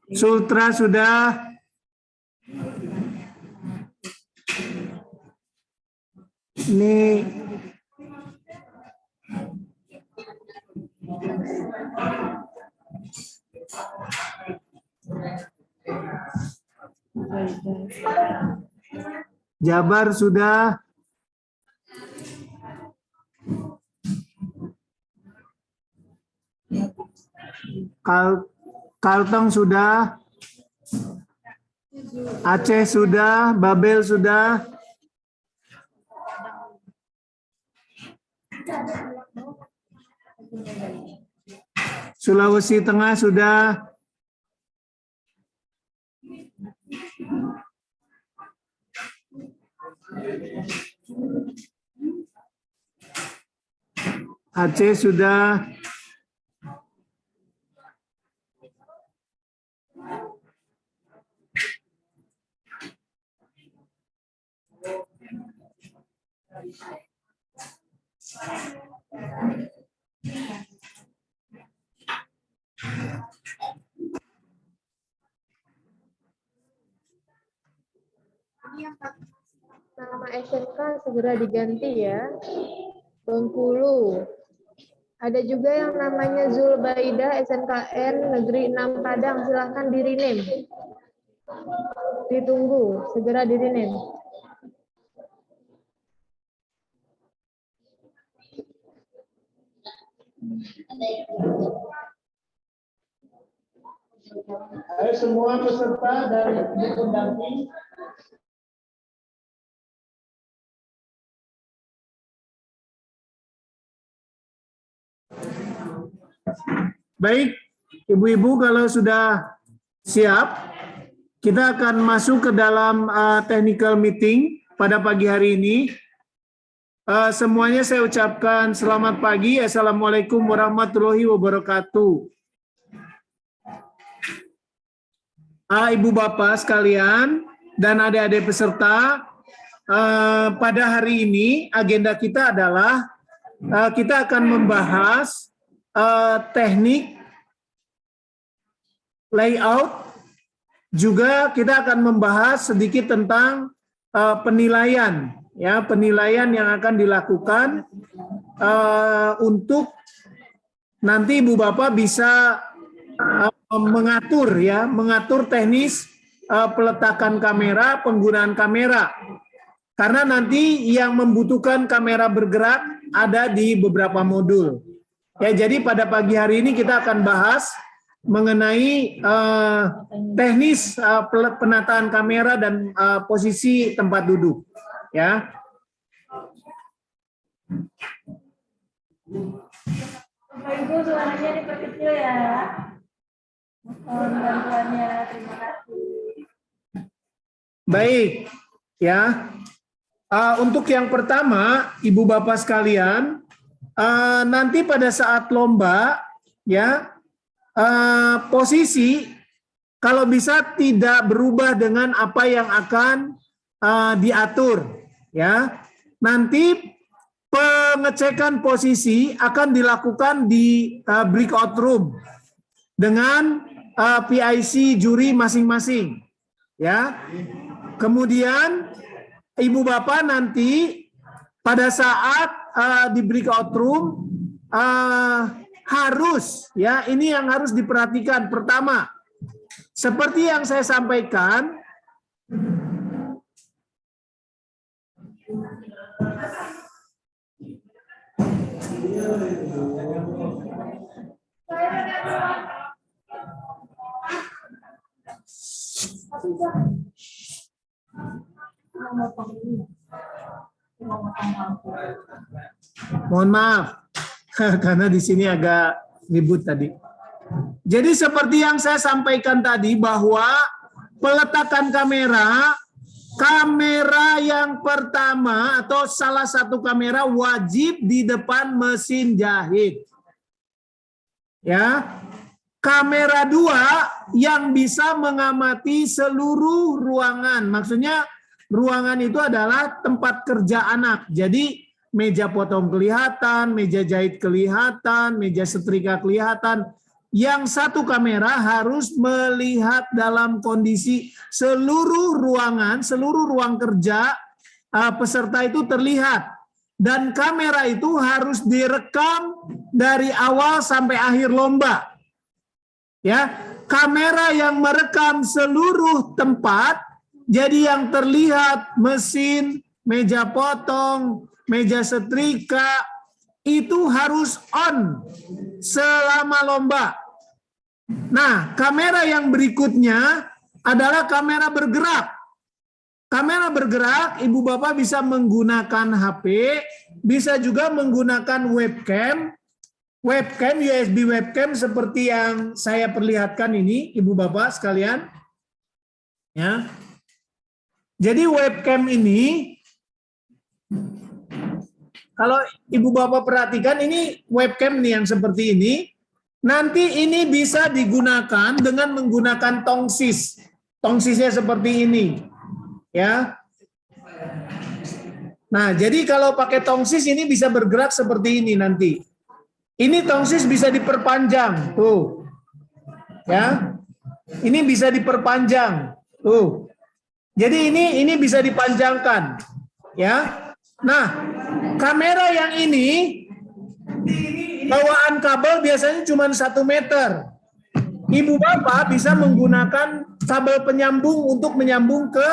Sultra sudah. Ini Jabar sudah. Kalteng sudah. Aceh sudah. Babel sudah. Sulawesi Tengah sudah. Aceh sudah. Nama SMK segera diganti ya. Bengkulu. Ada juga yang namanya Zulbaidah SNKN Negeri 6 Padang. Silahkan di rename. Ditunggu, segera di rename. Ayo semua peserta dari pendamping. Baik, ibu-ibu kalau sudah siap, kita akan masuk ke dalam technical meeting pada pagi hari ini. Semuanya saya ucapkan selamat pagi. Assalamualaikum warahmatullahi wabarakatuh. Ibu bapak sekalian dan adik-adik peserta, pada hari ini agenda kita adalah kita akan membahas teknik layout, juga kita akan membahas sedikit tentang penilaian, ya, penilaian yang akan dilakukan untuk nanti ibu bapak bisa mengatur, ya, mengatur teknis peletakan kamera, penggunaan kamera. Karena nanti yang membutuhkan kamera bergerak ada di beberapa modul. Ya, jadi pada pagi hari ini kita akan bahas mengenai teknis penataan kamera dan posisi tempat duduk. Ya. Bapak Ibu, suaranya diperkecil ya. Mohon bantuannya, terima kasih. Baik, ya. Untuk yang pertama, Ibu Bapak sekalian, nanti pada saat lomba, ya, posisi kalau bisa tidak berubah dengan apa yang akan diatur, ya. Nanti pengecekan posisi akan dilakukan di breakout room dengan PIC juri masing-masing, ya. Kemudian Ibu Bapak nanti pada saat di breakout room harus, ya, ini yang harus diperhatikan. Pertama, seperti yang saya sampaikan, mohon maaf karena di sini agak ribut tadi. Jadi seperti yang saya sampaikan tadi bahwa peletakan kamera yang pertama atau salah satu kamera wajib di depan mesin jahit. Ya. Kamera 2 yang bisa mengamati seluruh ruangan. Maksudnya ruangan itu adalah tempat kerja anak. Jadi meja potong kelihatan, meja jahit kelihatan, meja setrika kelihatan. yang satu kamera harus melihat dalam kondisi seluruh ruangan, seluruh ruang kerja peserta itu terlihat. Dan kamera itu harus direkam dari awal sampai akhir lomba. Ya, kamera yang merekam seluruh tempat, jadi yang terlihat mesin, meja potong, meja setrika, itu harus on selama lomba. Nah, kamera yang berikutnya adalah kamera bergerak. Kamera bergerak, Ibu Bapak bisa menggunakan HP, bisa juga menggunakan webcam. Webcam, USB webcam seperti yang saya perlihatkan ini, Ibu Bapak sekalian. Ya. Jadi webcam ini, kalau Ibu Bapak perhatikan, ini webcam nih yang seperti ini. Nanti ini bisa digunakan dengan menggunakan tongsis. Tongsisnya seperti ini. Ya. Nah, jadi kalau pakai tongsis ini bisa bergerak seperti ini nanti. Ini tongsis bisa diperpanjang, tuh. Ya. Ini bisa diperpanjang, tuh. Jadi ini bisa dipanjangkan, ya. Nah, kamera yang ini bawaan kabel biasanya cuma 1 meter. Ibu Bapak bisa menggunakan kabel penyambung untuk menyambung ke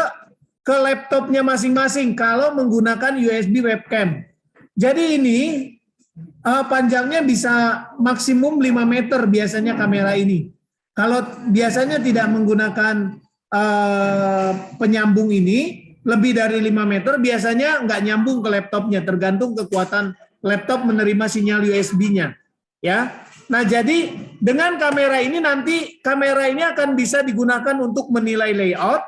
laptopnya masing-masing kalau menggunakan USB webcam. Jadi ini panjangnya bisa maksimum 5 meter biasanya kamera ini. Kalau biasanya tidak menggunakan penyambung ini, lebih dari 5 meter biasanya nggak nyambung ke laptopnya, tergantung kekuatan laptop menerima sinyal USB-nya. Ya. Nah, jadi dengan kamera ini nanti kamera ini akan bisa digunakan untuk menilai layout,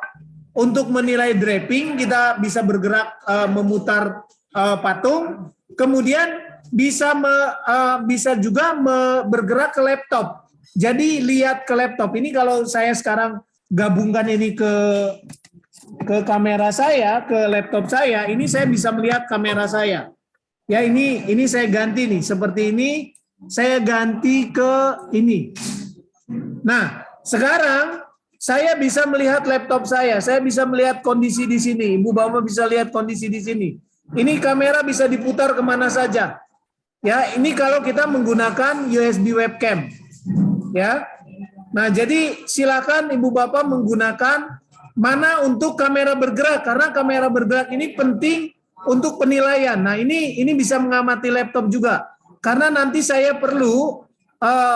untuk menilai draping, kita bisa bergerak memutar patung, kemudian bisa juga bergerak ke laptop. Jadi lihat ke laptop. Ini kalau saya sekarang gabungkan ini ke kamera saya, ke laptop saya, ini saya bisa melihat kamera saya. Ya, ini saya ganti nih, seperti ini, saya ganti ke ini. Nah, sekarang saya bisa melihat laptop saya bisa melihat kondisi di sini. Ibu Bapak bisa lihat kondisi di sini. Ini kamera bisa diputar kemana saja. Ya, ini kalau kita menggunakan USB webcam. Ya, nah jadi silakan Ibu Bapak menggunakan mana untuk kamera bergerak, karena kamera bergerak ini penting untuk penilaian. Nah, ini bisa mengamati laptop juga, karena nanti saya perlu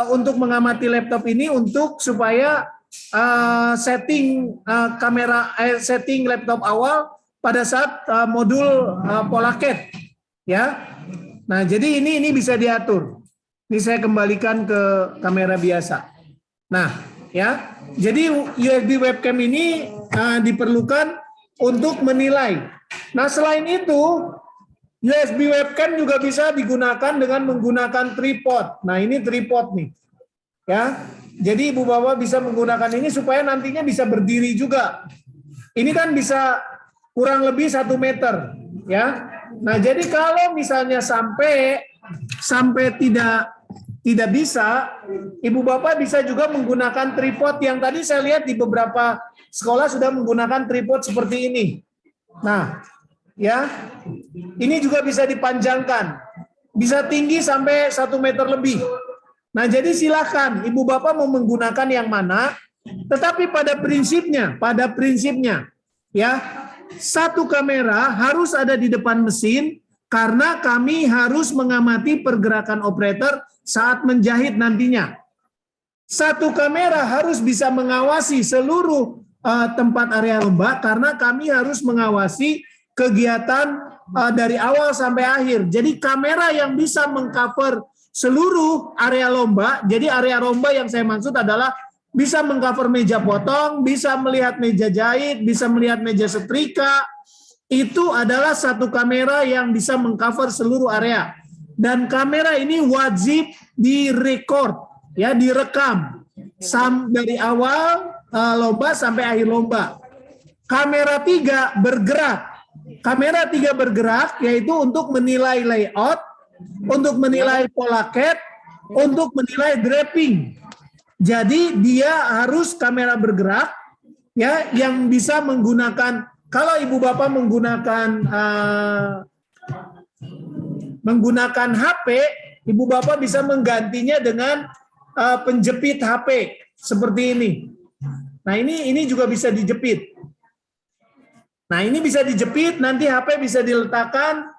untuk mengamati laptop ini untuk supaya setting setting laptop awal pada saat modul Polaket, ya. Nah, jadi ini bisa diatur. Ini saya kembalikan ke kamera biasa. Nah, ya. Jadi USB webcam ini diperlukan untuk menilai. Nah, selain itu USB webcam juga bisa digunakan dengan menggunakan tripod. Nah, ini tripod nih. Ya. Jadi Ibu Bapak bisa menggunakan ini supaya nantinya bisa berdiri juga. Ini kan bisa kurang lebih 1 meter, ya. Nah, jadi kalau misalnya sampai tidak bisa, Ibu Bapak bisa juga menggunakan tripod yang tadi saya lihat di beberapa sekolah sudah menggunakan tripod seperti ini. Nah, ya. Ini juga bisa dipanjangkan. Bisa tinggi sampai 1 meter lebih. Nah, jadi silakan Ibu Bapak mau menggunakan yang mana, tetapi pada prinsipnya, ya, satu kamera harus ada di depan mesin karena kami harus mengamati pergerakan operator saat menjahit nantinya. Satu kamera harus bisa mengawasi seluruh tempat area lomba karena kami harus mengawasi kegiatan dari awal sampai akhir. Jadi kamera yang bisa mengcover seluruh area lomba, jadi area lomba yang saya maksud adalah bisa mengcover meja potong, bisa melihat meja jahit, bisa melihat meja setrika, itu adalah satu kamera yang bisa mengcover seluruh area. Dan kamera ini wajib direkord, ya, direkam dari awal lomba sampai akhir lomba. Kamera 3 bergerak. Kamera 3 bergerak yaitu untuk menilai layout, untuk menilai Polaket, untuk menilai draping. Jadi dia harus kamera bergerak, ya, yang bisa menggunakan. Kalau ibu bapak menggunakan HP, ibu bapak bisa menggantinya dengan penjepit HP seperti ini. Nah ini juga bisa dijepit. Nah ini bisa dijepit, nanti HP bisa diletakkan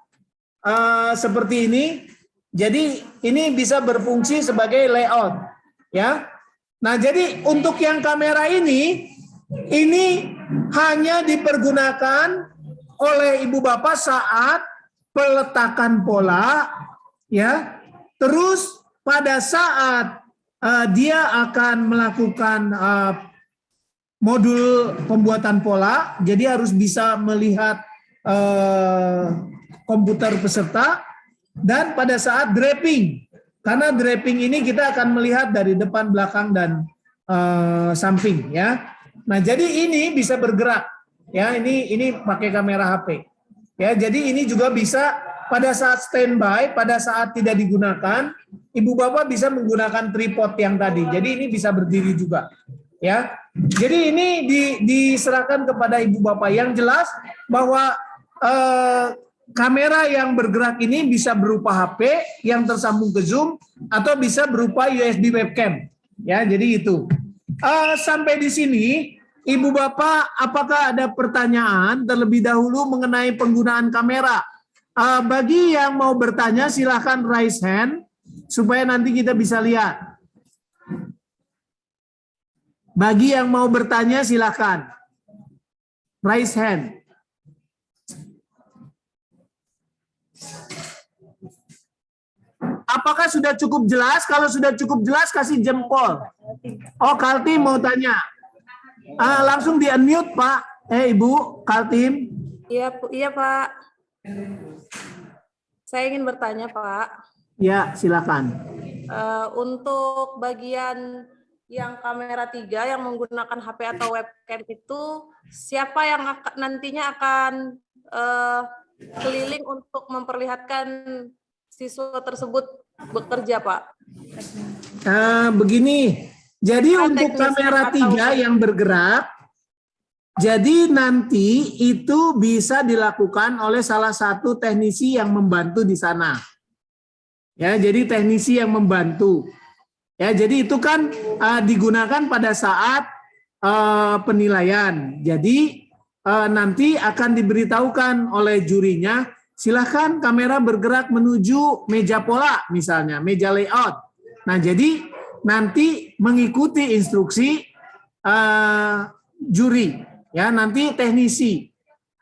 seperti ini. Jadi ini bisa berfungsi sebagai layout, ya. Nah jadi untuk yang kamera ini hanya dipergunakan oleh ibu bapak saat peletakan pola, ya. Terus pada saat dia akan melakukan modul pembuatan pola, jadi harus bisa melihat komputer peserta, dan pada saat draping, karena draping ini kita akan melihat dari depan, belakang, dan samping, ya. Nah, jadi ini bisa bergerak, ya. Ini pakai kamera HP, ya. Jadi ini juga bisa pada saat standby, pada saat tidak digunakan, ibu bapak bisa menggunakan tripod yang tadi. Jadi ini bisa berdiri juga, ya. Jadi ini diserahkan kepada ibu bapak. Yang jelas bahwa kamera yang bergerak ini bisa berupa HP yang tersambung ke Zoom atau bisa berupa USB webcam. Ya, jadi itu. Sampai di sini, ibu bapak, apakah ada pertanyaan terlebih dahulu mengenai penggunaan kamera? Bagi yang mau bertanya, silahkan raise hand supaya nanti kita bisa lihat. Bagi yang mau bertanya, silahkan raise hand. Apakah sudah cukup jelas? Kalau sudah cukup jelas, kasih jempol. Oh, Kaltim mau tanya. Langsung di-unmute, Pak. Ibu, Kaltim. Iya, Pak. Saya ingin bertanya, Pak. Ya, silakan. Untuk bagian yang kamera 3 yang menggunakan HP atau webcam itu, siapa yang nantinya akan keliling untuk memperlihatkan siswa tersebut bekerja, Pak? Begini, jadi untuk kamera 3 yang bergerak, jadi nanti itu bisa dilakukan oleh salah satu teknisi yang membantu di sana. Ya, jadi teknisi yang membantu. Ya, jadi itu kan digunakan pada saat penilaian. Jadi nanti akan diberitahukan oleh jurinya, silahkan kamera bergerak menuju meja pola, misalnya meja layout. Nah, jadi nanti mengikuti instruksi juri, ya, nanti teknisi.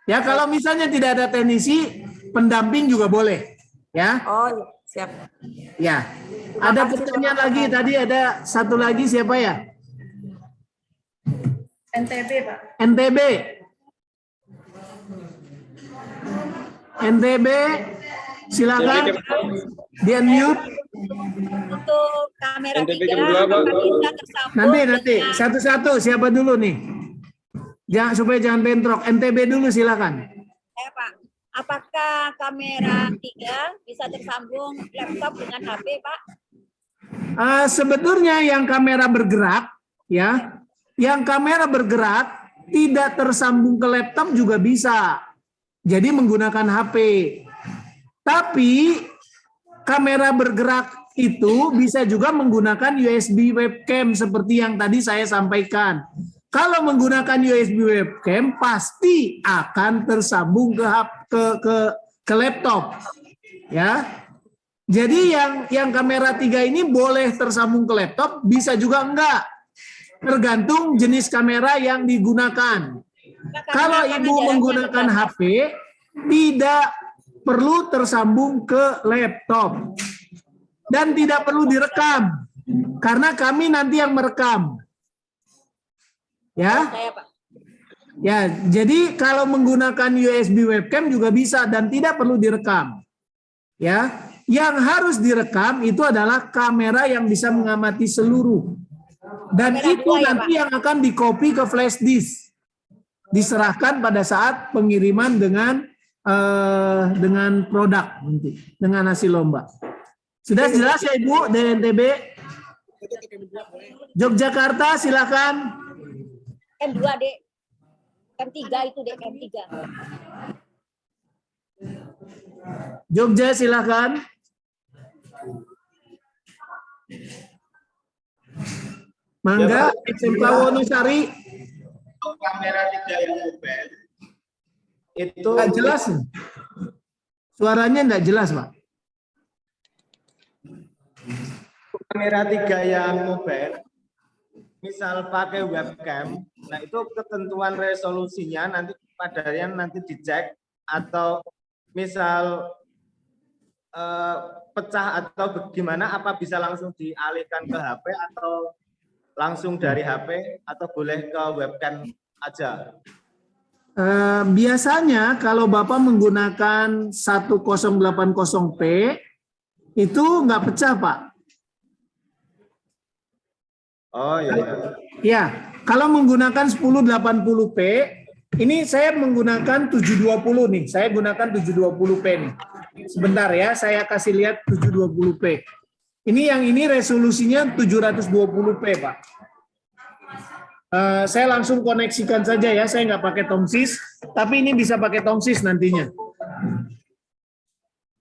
Ya, kalau misalnya tidak ada teknisi, pendamping juga boleh, ya. Oh, ya, siap. Ya. Ada pertanyaan lagi, tadi ada satu lagi, siapa ya? NTB, Pak. NTB. NTB, silakan di-unmute. Untuk kamera NTB 3 jam 2, Pak. bisa tersambung Nanti satu-satu, siapa dulu nih? Jangan, supaya jangan bentrok. NTB dulu silakan. Pak. Apakah kamera 3 bisa tersambung laptop dengan HP, Pak? Sebetulnya yang kamera bergerak, ya, yang kamera bergerak tidak tersambung ke laptop juga bisa. Jadi menggunakan HP. Tapi kamera bergerak itu bisa juga menggunakan USB webcam seperti yang tadi saya sampaikan. Kalau menggunakan USB webcam pasti akan tersambung ke laptop, ya. Jadi yang kamera 3 ini boleh tersambung ke laptop, bisa juga enggak. Tergantung jenis kamera yang digunakan. Kalau ibu menggunakan HP, tidak perlu tersambung ke laptop. Dan tidak perlu direkam. Karena kami nanti yang merekam. Ya. Saya, Pak. Ya, jadi kalau menggunakan USB webcam juga bisa dan tidak perlu direkam. Ya. Yang harus direkam itu adalah kamera yang bisa mengamati seluruh. Dan Kamera itu 2 ya, nanti yang akan di-copy ke flash disk. Diserahkan pada saat pengiriman dengan produk nanti, dengan hasil lomba. Sudah jelas ya Ibu dari NTB? Yogyakarta silakan. M2 dek. M3 itu dek, M3. Jogja silakan. Mangga, SMK Wonosari. Kamera 3 yang mobile itu Nggak jelas. Suaranya nggak jelas, Pak. kamera 3 yang mobile, misal pakai webcam, nah itu ketentuan resolusinya nanti padanya nanti dicek, atau misal pecah atau bagaimana, apa bisa langsung dialihkan ke HP atau langsung dari HP atau boleh ke webcam aja? Biasanya kalau Bapak menggunakan 1080p itu nggak pecah, Pak. Oh iya. Ya, kalau menggunakan 1080p, ini saya menggunakan 720 nih. Saya gunakan 720p nih. Sebentar ya, saya kasih lihat 720p. Ini yang ini resolusinya 720p, Pak. Saya langsung koneksikan saja ya, saya nggak pakai tongsis, tapi ini bisa pakai tongsis nantinya.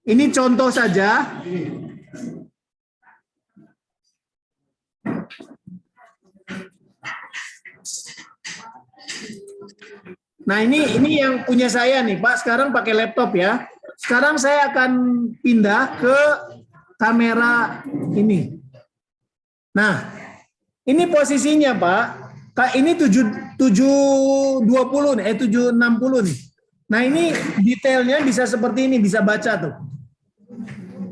Ini contoh saja. Nah ini yang punya saya nih Pak, sekarang pakai laptop ya. Sekarang saya akan pindah ke kamera ini. Nah ini posisinya Pak. Ini 720 nih, 760 nih. Nah ini detailnya bisa seperti ini, bisa baca tuh.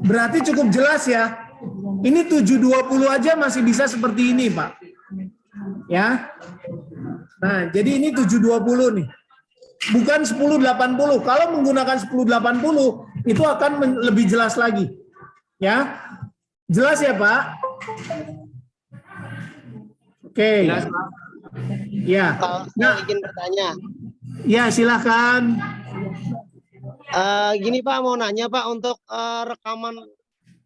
Berarti cukup jelas ya. Ini 720 aja masih bisa seperti ini Pak. Ya. Nah jadi ini 720 nih. Bukan 1080. Kalau menggunakan 1080 itu akan lebih jelas lagi. Ya. Jelas ya Pak? Oke. Jelas, Pak. Ya. Saya ingin bertanya. Ya, silakan. Gini Pak, mau nanya Pak, untuk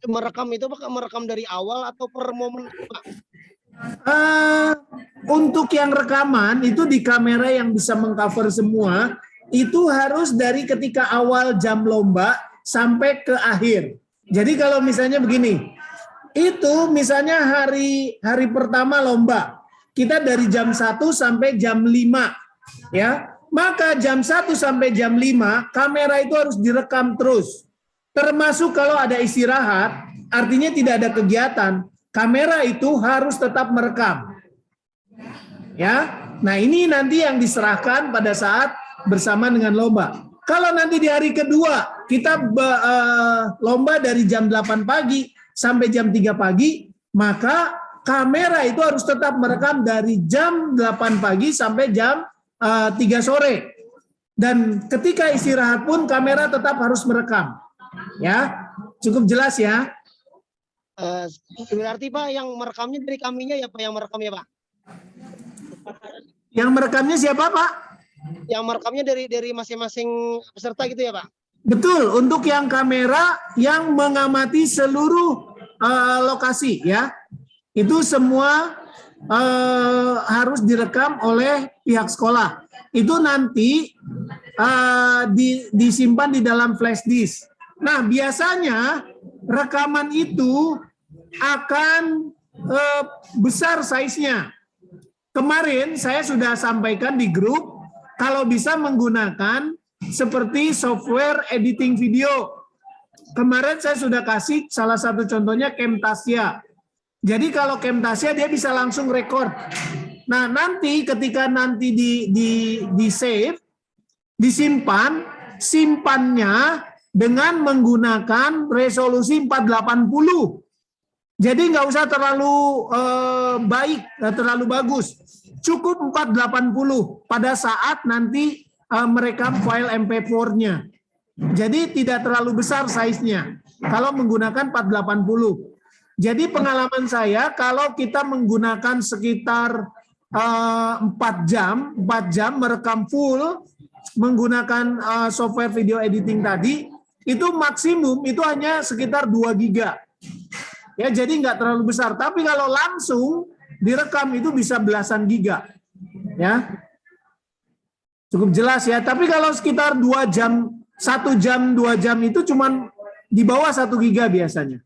merekam itu Pak, merekam dari awal atau per momen Pak? Untuk yang rekaman itu di kamera yang bisa mengcover semua, itu harus dari ketika awal jam lomba sampai ke akhir. Jadi kalau misalnya begini, itu misalnya hari pertama lomba, kita dari jam 1 sampai jam 5, ya. Maka jam 1 sampai jam 5, kamera itu harus direkam terus. Termasuk kalau ada istirahat, artinya tidak ada kegiatan, kamera itu harus tetap merekam. Ya. Nah, ini nanti yang diserahkan pada saat bersama dengan lomba. Kalau nanti di hari kedua, kita lomba dari jam 8 pagi sampai jam 3 pagi, maka kamera itu harus tetap merekam dari jam 8 pagi sampai jam 3 sore. Dan ketika istirahat pun kamera tetap harus merekam. Ya, cukup jelas ya. Berarti Pak yang merekamnya dari kaminya ya Pak, yang merekam ya Pak? Yang merekamnya siapa Pak? Yang merekamnya dari masing-masing peserta gitu ya Pak? Betul, untuk yang kamera yang mengamati seluruh lokasi ya. Itu semua harus direkam oleh pihak sekolah. Itu nanti disimpan di dalam flash disk. Nah, biasanya rekaman itu akan besar size-nya. Kemarin saya sudah sampaikan di grup, kalau bisa menggunakan seperti software editing video. Kemarin saya sudah kasih salah satu contohnya Camtasia. Jadi kalau Camtasia dia bisa langsung record. Nah nanti ketika nanti di save, disimpan, simpannya dengan menggunakan resolusi 480. Jadi nggak usah terlalu baik, terlalu bagus. Cukup 480 pada saat nanti merekam file MP4-nya. Jadi tidak terlalu besar size-nya kalau menggunakan 480. Jadi pengalaman saya kalau kita menggunakan sekitar 4 jam merekam full menggunakan software video editing tadi, itu maksimum itu hanya sekitar 2 giga. Ya, jadi nggak terlalu besar. Tapi kalau langsung direkam itu bisa belasan giga. Ya. Cukup jelas ya. Tapi kalau sekitar 2 jam, 1 jam, 2 jam itu cuman di bawah 1 giga biasanya.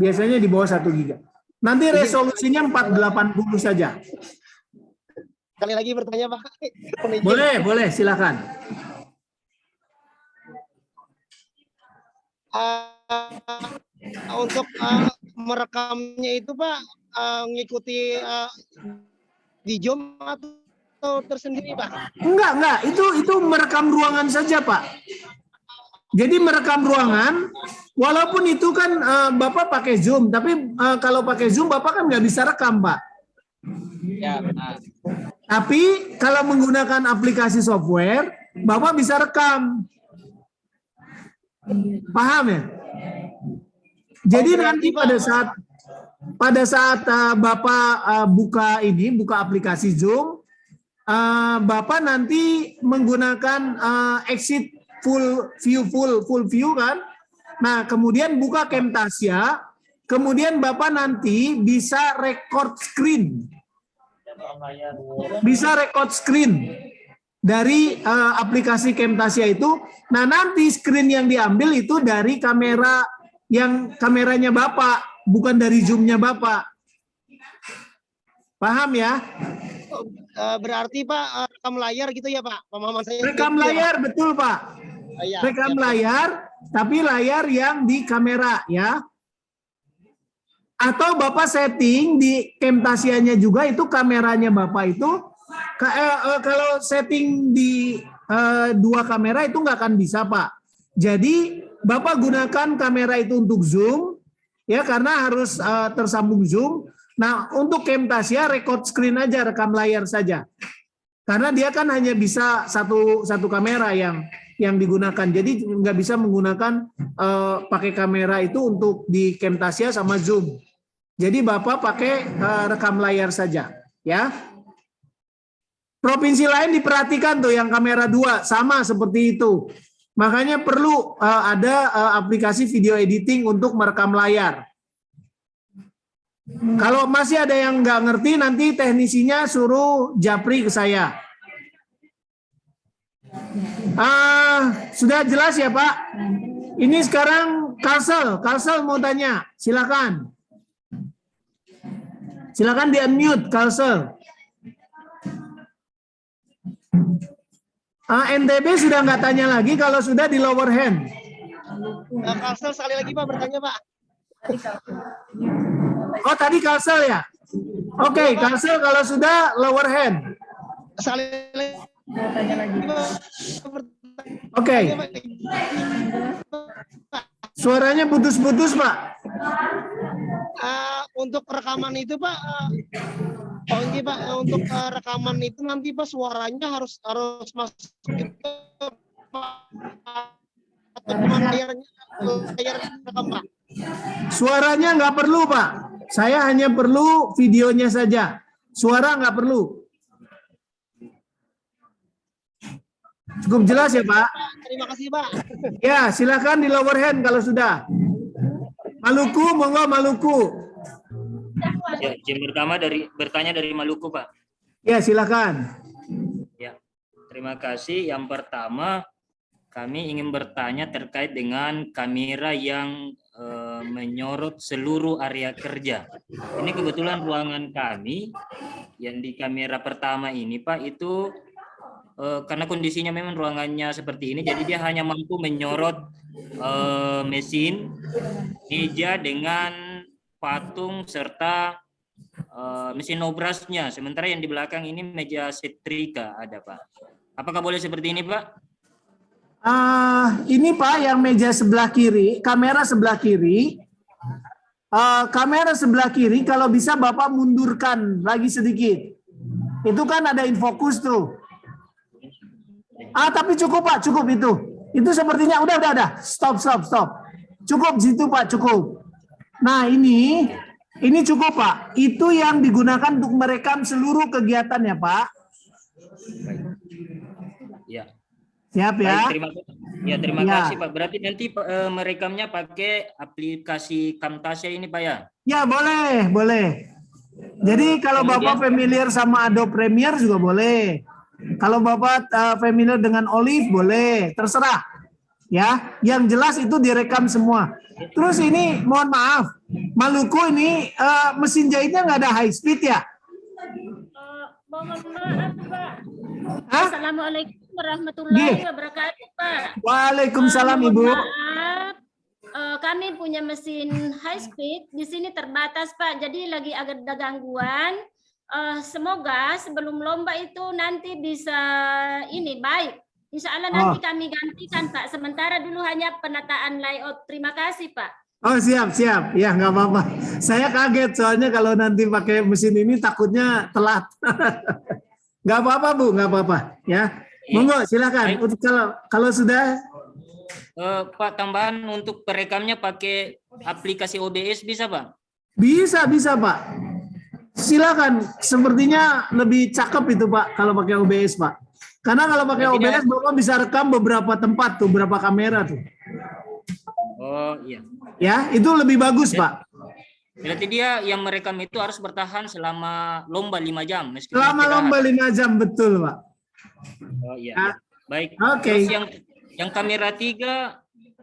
Biasanya di bawah 1 giga. Nanti resolusinya 480 saja. Sekali lagi bertanya Pak. Boleh, silakan. Untuk merekamnya itu Pak mengikuti di Zoom atau tersendiri Pak? Enggak. Itu merekam ruangan saja, Pak. Jadi merekam ruangan, walaupun itu kan Bapak pakai Zoom, tapi kalau pakai Zoom Bapak kan nggak bisa rekam, Pak. Ya, Pak. Tapi kalau menggunakan aplikasi software, Bapak bisa rekam. Paham ya? Jadi nanti pada saat Bapak buka aplikasi Zoom, Bapak nanti menggunakan exit full view kan. Nah, kemudian buka Camtasia, kemudian Bapak nanti bisa record screen. Bisa record screen dari aplikasi Camtasia itu. Nah, nanti screen yang diambil itu dari kamera yang kameranya Bapak, bukan dari Zoom-nya Bapak. Paham ya? Berarti Pak rekam layar gitu ya Pak? Pemahaman saya. Rekam layar, betul Pak. Rekam layar, tapi layar yang di kamera ya. Atau Bapak setting di Camtasia-nya juga itu kameranya Bapak itu. Kalau setting di 2 kamera itu nggak akan bisa Pak. Jadi Bapak gunakan kamera itu untuk Zoom ya, karena harus tersambung Zoom. Nah, untuk Camtasia record screen aja, rekam layar saja. Karena dia kan hanya bisa satu kamera yang digunakan. Jadi nggak bisa menggunakan pakai kamera itu untuk di Camtasia sama Zoom. Jadi Bapak pakai rekam layar saja, ya. Provinsi lain diperhatikan tuh yang kamera 2 sama seperti itu. Makanya perlu ada aplikasi video editing untuk merekam layar. Kalau masih ada yang nggak ngerti, nanti teknisinya suruh japri ke saya. Sudah jelas ya Pak? Ini sekarang Kalsel mau tanya, silakan. Silakan di-unmute, Kalsel. NTB sudah nggak tanya lagi, kalau sudah di lower hand. Kalsel sekali lagi Pak bertanya Pak. Oh tadi Kalsel ya? Oke, Kalsel kalau sudah lower hand. Sekali lagi. Oke. Suaranya putus-putus Pak. Untuk rekaman itu Pak, ini Pak untuk rekaman itu nanti Pak suaranya harus masuk ke layar rekam Pak. Suaranya nggak perlu Pak. Saya hanya perlu videonya saja. Suara nggak perlu. Cukup jelas ya Pak? Terima kasih Pak. Ya, silakan di lower hand kalau sudah. Maluku, monggo Maluku. Ya, izin pertama bertanya dari Maluku, Pak. Ya, silakan. Ya, terima kasih. Yang pertama, kami ingin bertanya terkait dengan kamera yang menyorot seluruh area kerja. Ini kebetulan ruangan kami yang di kamera pertama ini, Pak, itu karena kondisinya memang ruangannya seperti ini, jadi dia hanya mampu menyorot mesin, meja dengan patung serta mesin obrasnya. Sementara yang di belakang ini meja setrika ada Pak. Apakah boleh seperti ini Pak? Ini Pak yang meja sebelah kiri, kamera sebelah kiri. Kamera sebelah kiri kalau bisa Bapak mundurkan lagi sedikit. Itu kan ada infocus tuh. Tapi cukup Pak, cukup itu. Itu sepertinya udah. Stop. Cukup situ Pak, cukup. Nah, ini cukup Pak. Itu yang digunakan untuk merekam seluruh kegiatan ya Pak. Ya. Siap ya. Baik, Ya, terima Ya. kasih Pak. Berarti nanti merekamnya pakai aplikasi Camtasia ini Pak ya? Ya, boleh, boleh. Jadi kalau Kemudian- Bapak familiar sama Adobe Premiere juga boleh. Kalau Bapak familiar dengan Olive boleh, terserah. Ya, yang jelas itu direkam semua. Terus ini mohon maaf, Maluku ini mesin jahitnya nggak ada high speed ya? Mohon maaf, Pak. Hah? Assalamualaikum warahmatullahi Iya. wabarakatuh, Pak. Waalaikumsalam Mohon Ibu. Maaf, kami punya mesin high speed di sini terbatas, Pak. Jadi lagi agak ada gangguan. Semoga sebelum lomba itu nanti bisa ini baik. Insya Allah nanti kami gantikan, Pak. Sementara dulu hanya penataan layout. Terima kasih, Pak. Oh siap, siap. Ya nggak apa-apa. Saya kaget soalnya kalau nanti pakai mesin ini takutnya telat. Nggak apa-apa Bu, nggak apa-apa. Ya, monggo silakan. Untuk kalau sudah. Pak, tambahan untuk perekamnya pakai aplikasi OBS bisa Pak? Bisa Pak. Silakan. Sepertinya lebih cakep itu Pak kalau pakai OBS Pak. Karena kalau pakai Berarti OBS Bapak bisa rekam beberapa tempat tuh, beberapa kamera tuh. Oh iya. Ya, itu lebih bagus Pak. Berarti dia yang merekam itu harus bertahan selama lomba 5 jam. Meskipun Selama istirahat. lomba 5 jam betul Pak. Oh iya. Ya. Iya. Baik. Oke. Terus yang kamera 3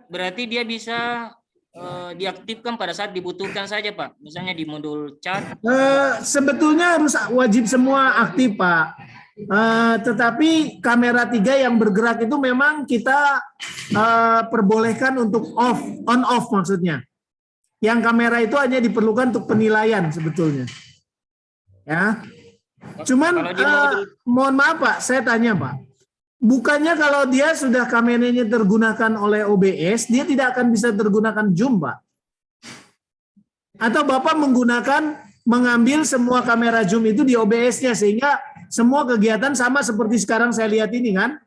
berarti dia bisa diaktifkan pada saat dibutuhkan saja Pak. Misalnya di modul chat. Sebetulnya harus wajib semua aktif Pak. Tetapi kamera 3 yang bergerak itu memang kita perbolehkan untuk on off maksudnya. Yang kamera itu hanya diperlukan untuk penilaian sebetulnya. Ya. Cuman Kalau di modul- mohon maaf Pak, saya tanya Pak. Bukannya kalau dia sudah kameranya tergunakan oleh OBS, dia tidak akan bisa tergunakan Zoom, Pak? Atau Bapak mengambil semua kamera Zoom itu di OBS-nya sehingga semua kegiatan sama seperti sekarang saya lihat ini kan?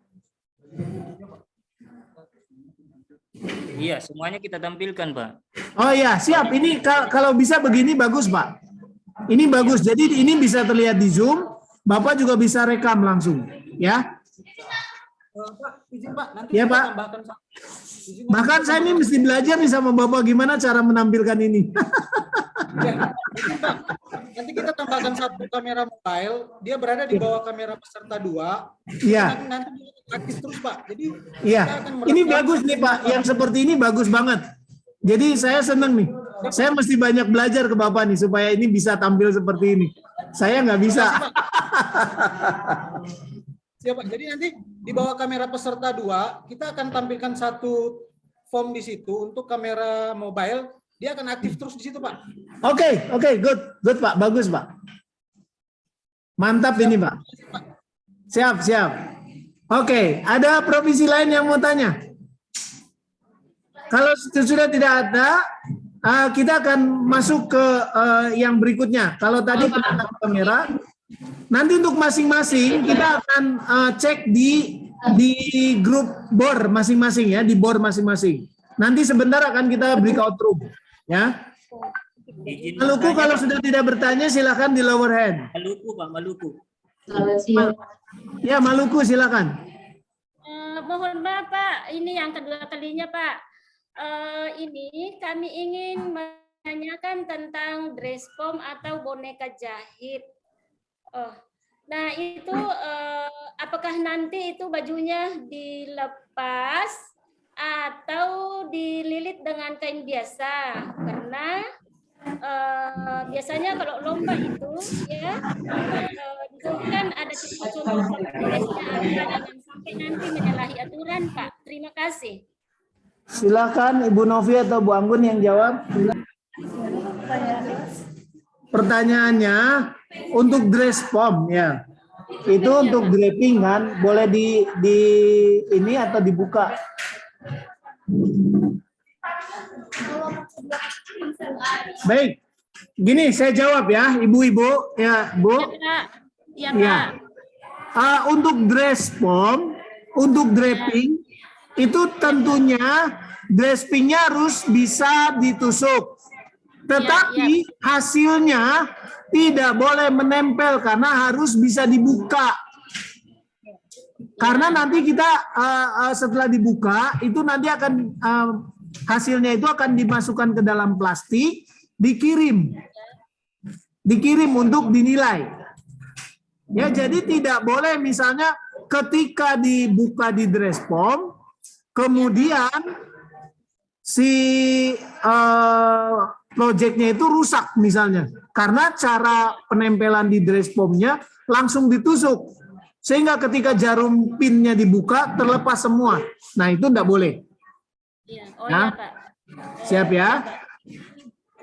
Iya, semuanya kita tampilkan Pak. Oh ya, siap. Ini kalau bisa begini bagus, Pak. Ini bagus. Jadi ini bisa terlihat di Zoom, Bapak juga bisa rekam langsung, ya. Pak, izin Pak, nanti Ya, kita Pak. tambahkan satu. Izin, Bahkan saya ini mesti belajar nih sama Bapak gimana cara menampilkan ini. ya, izin, Pak. Nanti kita tambahkan satu kamera mobile, dia berada di bawah kamera peserta 2. Iya. Nanti aktif terus Pak. Jadi Iya. kita akan Ini merekam- bagus nih Pak. Yang seperti ini bagus banget. Jadi saya senang nih. Saya mesti banyak belajar ke Bapak nih supaya ini bisa tampil seperti ini. Saya nggak bisa. Siap Pak. Jadi nanti di bawah kamera peserta 2, kita akan tampilkan satu form di situ untuk kamera mobile, dia akan aktif terus di situ Pak. Oke, good Pak. Bagus Pak. Mantap ini Pak. Siap. Oke, ada provinsi lain yang mau tanya? Kalau sudah tidak ada, kita akan masuk ke yang berikutnya. Kalau tadi penata kamera, nanti untuk masing-masing kita akan cek di grup BOR masing-masing ya, di BOR masing-masing. Nanti sebentar akan kita breakout room, ya. Izin Maluku bertanya, kalau Pak. sudah tidak bertanya silakan di lower hand. Maluku Pak, Maluku. Ya Maluku silakan. Mohon maaf Pak, ini yang kedua kalinya Pak. Ini kami ingin menanyakan tentang dress form atau boneka jahit. Nah itu apakah nanti itu bajunya dilepas atau dililit dengan kain biasa? Karena biasanya kalau lomba itu ya kan ada contoh dressnya jangan sampai nanti menyalahi aturan Pak. Terima kasih. Silakan Ibu Novi atau Bu Anggun yang jawab. Pertanyaannya untuk dress form ya. Itu untuk draping kan, boleh di ini atau dibuka. Baik. Gini saya jawab ya, Ibu-ibu ya, Bu. Ya Ya. Pak. Untuk dress form, untuk draping itu tentunya drapingnya harus bisa ditusuk. Tetapi hasilnya tidak boleh menempel karena harus bisa dibuka. Karena nanti kita setelah dibuka itu nanti akan hasilnya itu akan dimasukkan ke dalam plastik, dikirim untuk dinilai. Ya, jadi tidak boleh misalnya ketika dibuka di Drespom, kemudian si proyeknya itu rusak misalnya, karena cara penempelan di Drespomnya langsung ditusuk, sehingga ketika jarum pinnya dibuka terlepas semua. Nah itu tidak boleh. Iya. Oh Nah, iya Pak. siap ya?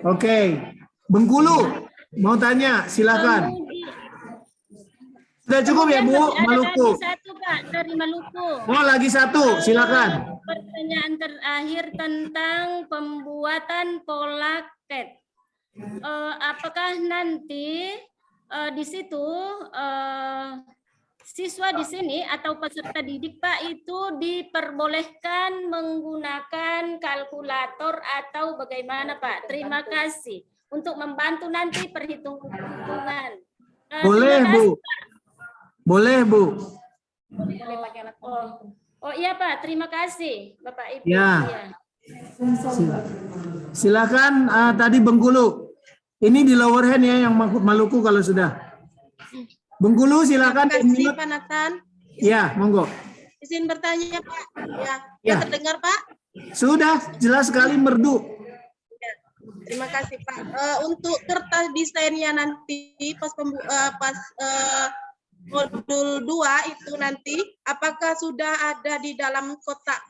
Oke, Bengkulu mau tanya, silakan. Sudah cukup ya Bu, Kemudian masih ada Maluku. lagi satu Pak dari Maluku. Oh lagi satu, silakan. Pertanyaan terakhir tentang pembuatan pola CAT. Apakah nanti di situ siswa di sini atau peserta didik Pak itu diperbolehkan menggunakan kalkulator atau bagaimana Pak? Terima kasih untuk membantu nanti perhitungan. Boleh Terima Bu, kasih, Pak. boleh Bu. Oh iya Pak, terima kasih Bapak Ibu. Ya. Iya. Silakan tadi Bengkulu. Ini di lower hand ya yang Maluku kalau sudah. Bengkulu silakan. Terima kasih Pak Nathan. Ya, monggo. Izin bertanya Pak. Ya, Ya. terdengar Pak? Sudah jelas sekali merdu. Ya. Terima kasih Pak. Untuk kertas desainnya nanti pas modul 2 itu nanti apakah sudah ada di dalam kotak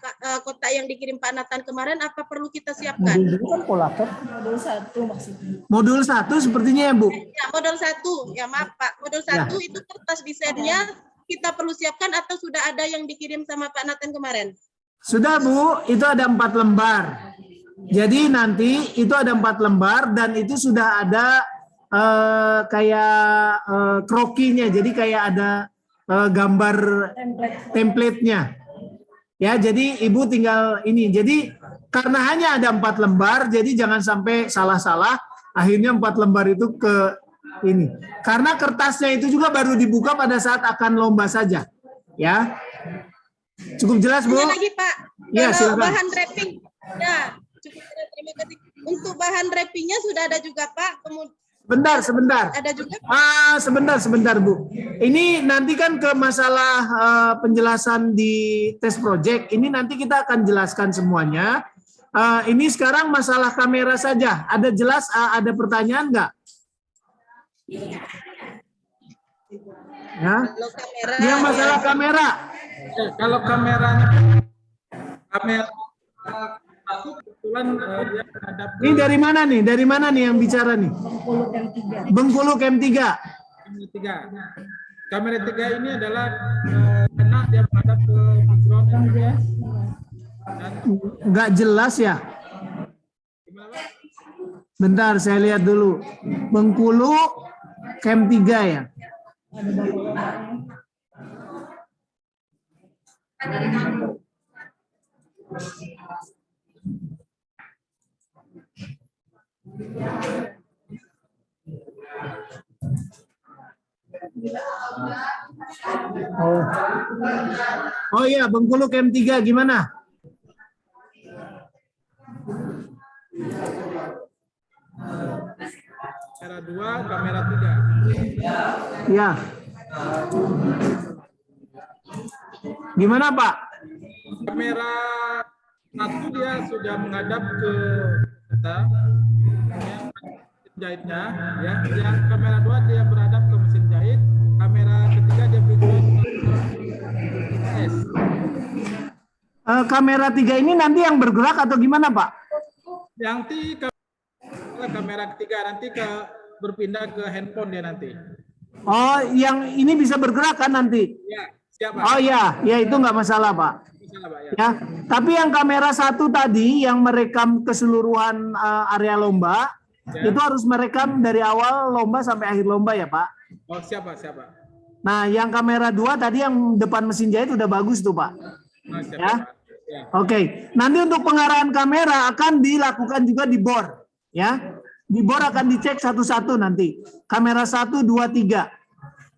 yang dikirim Pak Nathan kemarin, apa perlu kita siapkan? Modul 1 maksudnya. Modul 1 sepertinya ya Bu. Ya, modul 1. Ya maaf Pak. Modul 1 itu kertas desainnya kita perlu siapkan atau sudah ada yang dikirim sama Pak Nathan kemarin? Sudah Bu, itu ada 4 lembar. Jadi nanti itu ada 4 lembar dan itu sudah ada kayak krokinya, jadi kayak ada gambar template-nya. Ya, jadi Ibu tinggal ini. Jadi karena hanya ada 4 lembar, jadi jangan sampai salah-salah. Akhirnya 4 lembar itu ke ini. Karena kertasnya itu juga baru dibuka pada saat akan lomba saja. Ya, cukup jelas Bu? Ada lagi Pak. Ya, Kalau silakan. bahan wrapping, ya cukup. Terima kasih. Untuk bahan wrappingnya sudah ada juga Pak. Kemudian Sebentar. ada juga. Sebentar Bu. Ini nanti kan ke masalah penjelasan di tes project. Ini nanti kita akan jelaskan semuanya. Ini sekarang masalah kamera saja. Ada jelas ada pertanyaan nggak? Ya. Yang masalah kamera. Kalau kameranya kebetulan dia menghadap ke Ini dari mana nih? Dari mana nih yang bicara nih? Bengkulu Camp 3. kamera 3. Kamera 3 ini adalah kena dia menghadap ke background yang Nggak jelas ya? Bentar, saya lihat dulu. Bengkulu Camp 3 ya? Oh iya, Bengkulu Camp 3 gimana? kamera 2, kamera 3. Ya. Gimana Pak? Kamera 1 dia sudah menghadap ke kita, mesin jahitnya, ya. Yang kamera 2 dia beradab ke mesin jahit. Kamera ketiga dia background ke IPS. Kamera 3 ini nanti yang bergerak atau gimana Pak? Nanti kamera ketiga nanti berpindah ke handphone dia nanti. Oh, yang ini bisa bergerak kan nanti? Ya, siap Pak. Oh iya, ya itu nggak masalah Pak. Masalah, Pak, ya. Ya, tapi yang kamera 1 tadi yang merekam keseluruhan area lomba, Ya. itu harus merekam dari awal lomba sampai akhir lomba ya Pak. Oh, siap Pak, siap Pak. Nah, yang kamera 2 tadi yang depan mesin jahit udah bagus tuh Pak. Oh, siap, Ya. Pak. Ya. Oke, nanti untuk pengarahan kamera akan dilakukan juga di bor, ya. Di bor akan dicek satu-satu nanti. Kamera 1, 2, 3.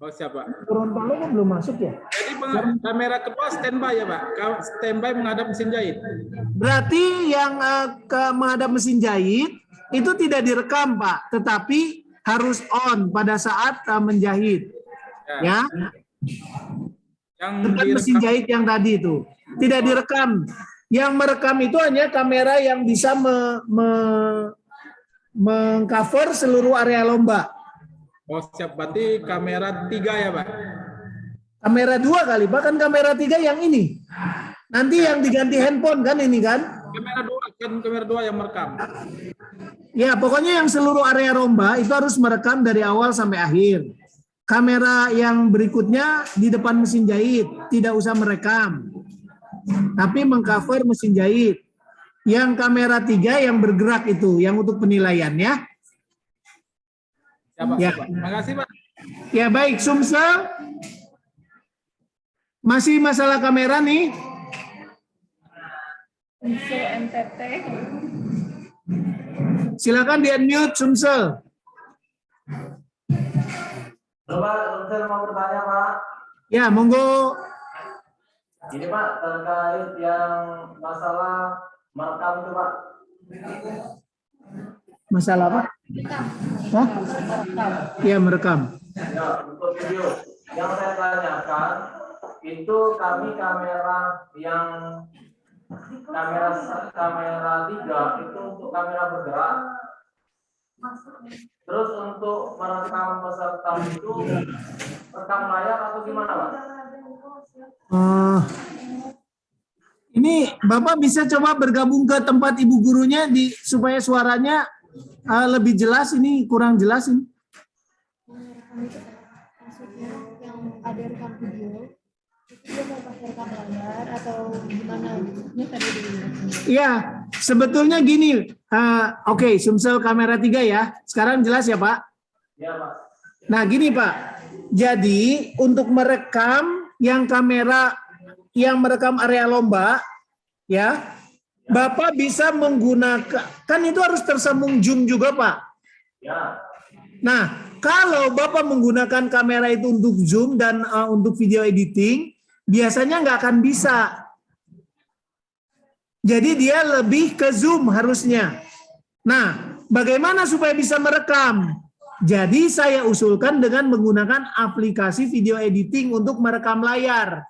Oh, siap, Pak. Gorontalo kok belum masuk ya? Jadi kamera kedua standby ya, Pak? Standby menghadap mesin jahit. Berarti yang menghadap mesin jahit itu tidak direkam, Pak, tetapi harus on pada saat menjahit. Ya. Yang Dekat mesin jahit yang tadi itu tidak direkam. Yang merekam itu hanya kamera yang bisa mengcover seluruh area lomba. Oh, siap. Berarti kamera 3 ya, Pak? Kamera 2 kali, Pak, kan kamera 3 yang ini. Nanti yang diganti handphone kan ini kan? Kamera 2 kan, kamera 2 yang merekam. Ya, pokoknya yang seluruh area lomba itu harus merekam dari awal sampai akhir. Kamera yang berikutnya di depan mesin jahit, tidak usah merekam. Tapi mengcover mesin jahit. Yang kamera 3 yang bergerak itu, yang untuk penilaian ya. Ya, Pak. Ya. Terima kasih, Pak. Ya, baik, Sumsel. Masih masalah kamera nih. Unsur NTT. Silakan di-unmute, Sumsel. Pak, saya mau bertanya, Pak. Ya, monggo. Ini, Pak, terkait yang masalah merekam itu, Pak. Masalah apa? Hah? Ya, merekam. Ya, untuk video. Yang saya tanyakan, itu kami kamera yang kamera 3 itu untuk kamera bergerak. Terus untuk merekam peserta itu rekam layar atau gimana, Pak? Ini Bapak bisa coba bergabung ke tempat ibu gurunya supaya suaranya lebih jelas. Ini kurang jelas ini. Maksudnya yang ada rekam video itu dia mau pakai rekam layar atau gimana? Ini tadi Iya, sebetulnya gini. Oke, Sumsel kamera 3 ya. Sekarang jelas ya, Pak? Ya, Pak. Nah, gini, Pak. Jadi, untuk merekam yang kamera yang merekam area lomba, ya, Bapak bisa menggunakan, kan itu harus tersambung Zoom juga, Pak. Ya. Nah, kalau Bapak menggunakan kamera itu untuk Zoom dan untuk video editing, biasanya nggak akan bisa. Jadi dia lebih ke Zoom harusnya. Nah, bagaimana supaya bisa merekam? Jadi saya usulkan dengan menggunakan aplikasi video editing untuk merekam layar.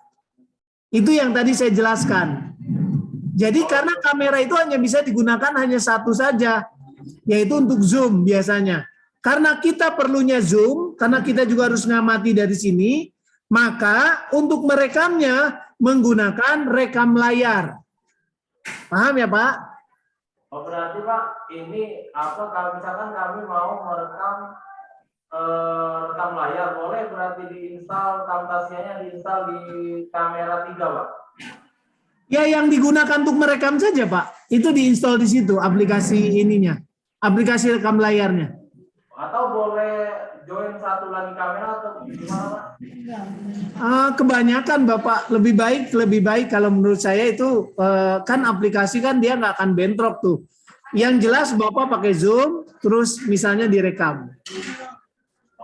Itu yang tadi saya jelaskan. Jadi karena kamera itu hanya bisa digunakan hanya satu saja, yaitu untuk Zoom biasanya. Karena kita perlunya Zoom, karena kita juga harus ngamati dari sini, maka untuk merekamnya menggunakan rekam layar. Paham ya, Pak? Oh, berarti, Pak, ini apa kalau misalkan kami mau merekam rekam layar, boleh berarti diinstal Camtasianya diinstal di kamera 3, Pak? Ya, yang digunakan untuk merekam saja, Pak. Itu diinstal di situ aplikasi ininya, aplikasi rekam layarnya. Atau boleh join satu lagi kamera atau gimana, Pak? Kebanyakan Bapak lebih baik kalau menurut saya itu kan aplikasi kan dia nggak akan bentrok tuh. Yang jelas Bapak pakai Zoom, terus misalnya direkam.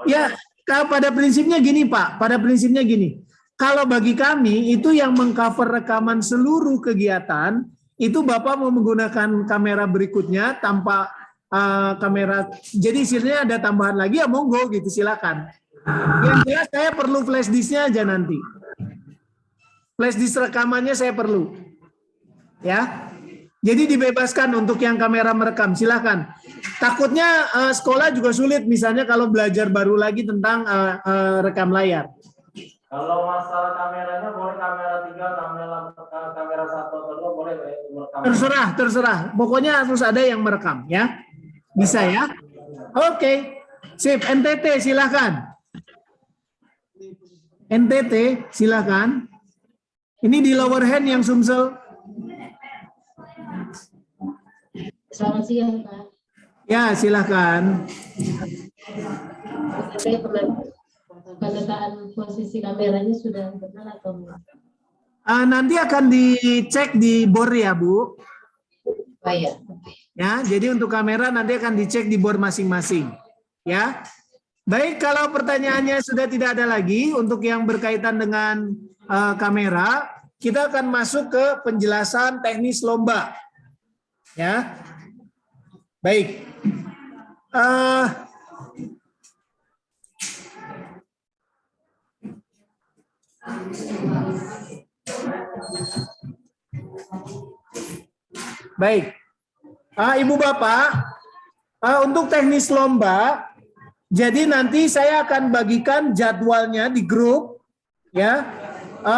Ya, pada prinsipnya gini, Pak. Pada prinsipnya gini. Kalau bagi kami itu yang mengcover rekaman seluruh kegiatan itu Bapak mau menggunakan kamera berikutnya tanpa kamera. Jadi istilahnya ada tambahan lagi ya monggo gitu, silakan. Yang jelas saya perlu flash disknya aja nanti. Flash disk rekamannya saya perlu. Ya. Jadi dibebaskan untuk yang kamera merekam, silakan. Takutnya sekolah juga sulit misalnya kalau belajar baru lagi tentang rekam layar. Kalau masalah kameranya boleh kamera 3, kamera 1 atau 2 boleh merekam. Terserah. Pokoknya harus ada yang merekam ya. Bisa ya? Oke. Sip, NTT silakan. NTT silakan. Ini di lower hand yang Sumsel. Selamat siang, Pak. Ya, silakan. Pendataan posisi kameranya sudah benar atau enggak? Nanti akan dicek di bor ya, Bu. Oh iya. Ya, jadi untuk kamera nanti akan dicek di bor masing-masing. Ya. Baik, kalau pertanyaannya sudah tidak ada lagi untuk yang berkaitan dengan kamera, kita akan masuk ke penjelasan teknis lomba. Ya, baik. Baik, Ibu Bapak, untuk teknis lomba, jadi nanti saya akan bagikan jadwalnya di grup, ya,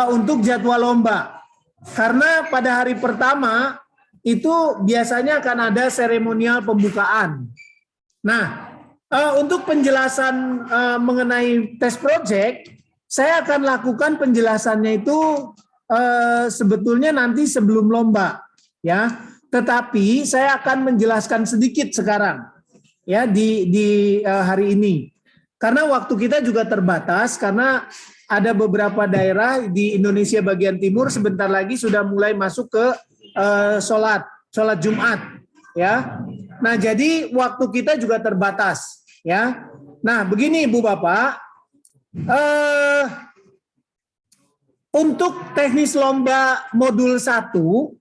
untuk jadwal lomba. Karena pada hari pertama itu biasanya akan ada seremonial pembukaan. Nah, untuk penjelasan mengenai test project, saya akan lakukan penjelasannya itu sebetulnya nanti sebelum lomba, ya. Tetapi saya akan menjelaskan sedikit sekarang, ya, di hari ini. Karena waktu kita juga terbatas, karena ada beberapa daerah di Indonesia bagian timur sebentar lagi sudah mulai masuk ke sholat Jumat, ya. Nah, jadi waktu kita juga terbatas, ya. Nah, begini Ibu Bapak, untuk teknis lomba modul 1,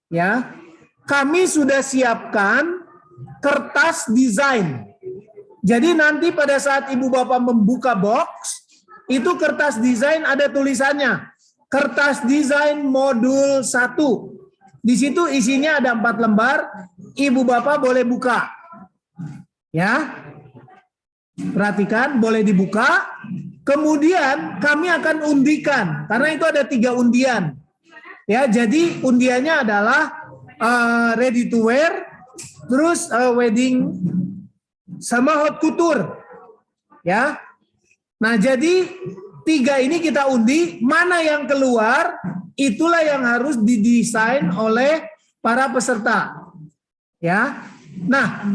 ya, kami sudah siapkan kertas desain. Jadi nanti pada saat Ibu Bapak membuka box, itu kertas desain ada tulisannya, kertas desain modul 1. Di situ isinya ada 4 lembar, Ibu Bapak boleh buka. Ya. Perhatikan, boleh dibuka. Kemudian kami akan undikan, karena itu ada 3 undian. Ya, jadi undiannya adalah ready to wear, terus wedding sama hot couture. Ya. Nah, jadi 3 ini kita undi, mana yang keluar itulah yang harus didesain oleh para peserta. Ya. Nah,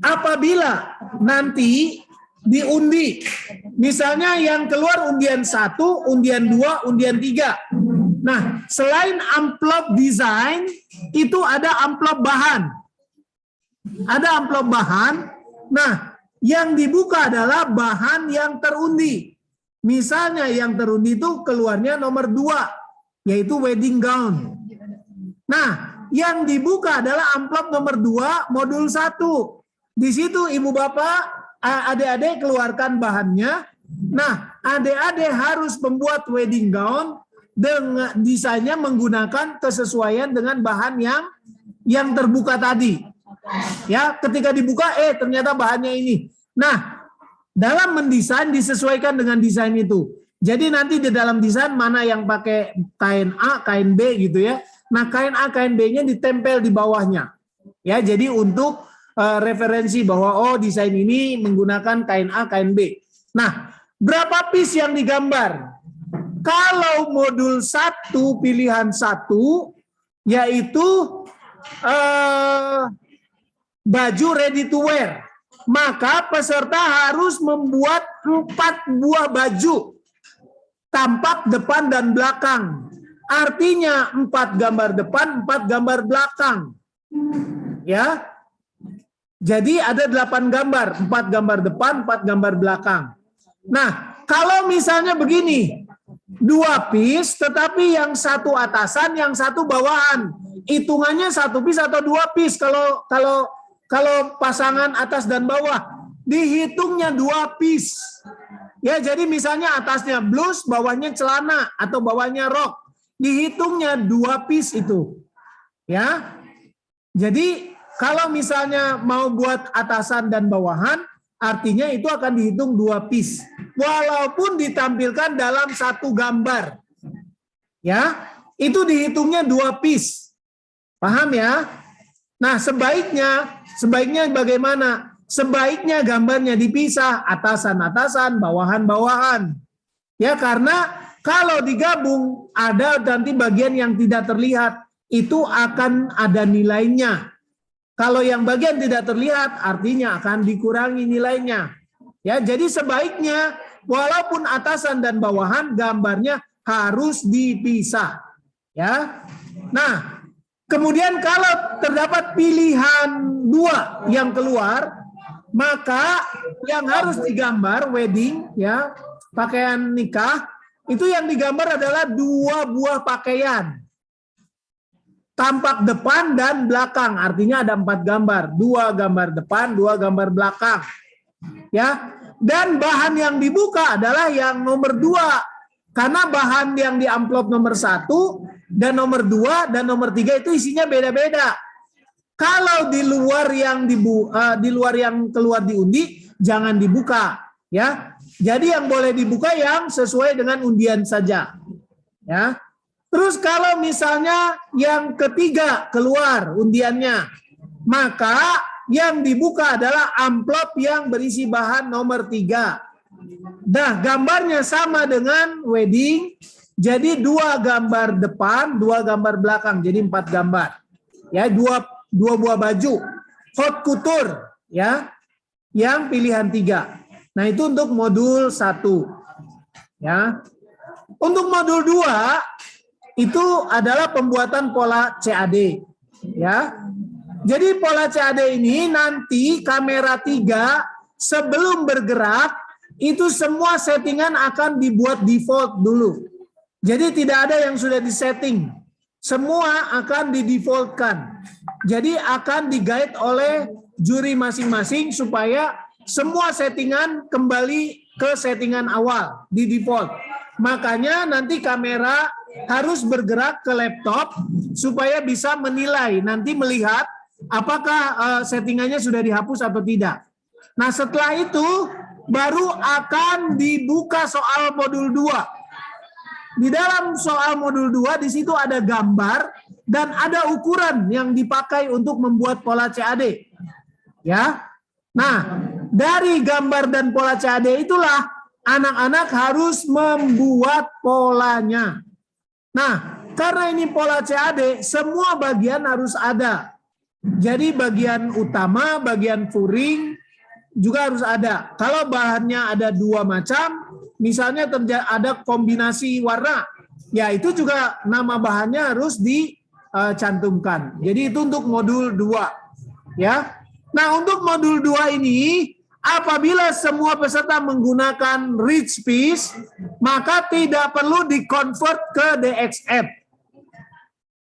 apabila nanti diundi, misalnya yang keluar undian 1, undian 2, undian 3. Nah, selain amplop desain, itu ada amplop bahan. Ada amplop bahan. Nah, yang dibuka adalah bahan yang terundi. Misalnya yang terundi itu keluarnya nomor 2, yaitu wedding gown. Nah, yang dibuka adalah amplop nomor 2, modul 1. Di situ Ibu Bapak, adik-adik keluarkan bahannya. Nah, adik-adik harus membuat wedding gown dengan desainnya menggunakan kesesuaian dengan bahan yang terbuka tadi. Ya, ketika dibuka ternyata bahannya ini. Nah, dalam mendesain disesuaikan dengan desain itu. Jadi nanti di dalam desain mana yang pakai kain A, kain B gitu ya. Nah, kain A, kain B-nya ditempel di bawahnya. Ya, jadi untuk referensi bahwa desain ini menggunakan kain A, kain B. Nah, berapa piece yang digambar? Kalau modul 1 pilihan 1 yaitu baju ready to wear, maka peserta harus membuat 4 buah baju tampak depan dan belakang. Artinya 4 gambar depan, 4 gambar belakang. Ya. Jadi ada 8 gambar, 4 gambar depan, 4 gambar belakang. Nah, kalau misalnya begini, 2 piece, tetapi yang 1 atasan, yang 1 bawahan. Hitungannya 1 piece atau 2 piece kalau pasangan atas dan bawah. Dihitungnya 2 piece. Ya, jadi misalnya atasnya blus, bawahnya celana atau bawahnya rok. Dihitungnya 2 piece itu. Ya. Jadi kalau misalnya mau buat atasan dan bawahan, artinya itu akan dihitung 2 piece. Walaupun ditampilkan dalam 1 gambar. Ya, itu dihitungnya 2 piece. Paham ya? Nah, sebaiknya bagaimana? Sebaiknya gambarnya dipisah, atasan-atasan, bawahan-bawahan. Ya, karena kalau digabung ada nanti bagian yang tidak terlihat, itu akan ada nilainya. Kalau yang bagian tidak terlihat, artinya akan dikurangi nilainya. Ya, jadi sebaiknya walaupun atasan dan bawahan gambarnya harus dipisah. Ya. Nah, kemudian kalau terdapat pilihan 2 yang keluar, Maka yang harus digambar wedding ya, pakaian nikah, itu yang digambar adalah 2 buah pakaian. Tampak depan dan belakang, artinya ada 4 gambar. 2 gambar depan, 2 gambar belakang. Ya, dan bahan yang dibuka adalah yang nomor 2. Karena bahan yang di amplop nomor 1 dan nomor 2 dan nomor 3 itu isinya beda-beda. Kalau di luar yang keluar diundi, jangan dibuka. Ya, jadi yang boleh dibuka yang sesuai dengan undian saja. Ya. Terus kalau misalnya yang ketiga keluar undiannya, maka yang dibuka adalah amplop yang berisi bahan nomor 3. Nah, gambarnya sama dengan wedding, jadi 2 gambar depan, 2 gambar belakang, jadi 4 gambar. Ya, 2 buah baju, haute couture, ya, yang pilihan 3. Nah, itu untuk modul 1. Ya. Untuk modul 2 itu adalah pembuatan pola CAD, ya. Jadi pola CAD ini nanti kamera 3 sebelum bergerak itu semua settingan akan dibuat default dulu. Jadi tidak ada yang sudah disetting, semua akan didefaultkan. Jadi akan di-guide oleh juri masing-masing supaya semua settingan kembali ke settingan awal di default. Makanya nanti kamera harus bergerak ke laptop supaya bisa menilai, nanti melihat apakah settingannya sudah dihapus atau tidak. Nah, setelah itu baru akan dibuka soal modul 2. Di dalam soal modul 2 di situ ada gambar dan ada ukuran yang dipakai untuk membuat pola CAD. Ya. Nah, dari gambar dan pola CAD itulah anak-anak harus membuat polanya. Nah, karena ini pola CAD, semua bagian harus ada. Jadi bagian utama, bagian furing juga harus ada. Kalau bahannya ada 2 macam, misalnya ada kombinasi warna, ya itu juga nama bahannya harus dicantumkan. Jadi itu untuk modul 2. Ya. Nah, untuk modul 2 ini, apabila semua peserta menggunakan Rich Piece, maka tidak perlu di-convert ke DXF.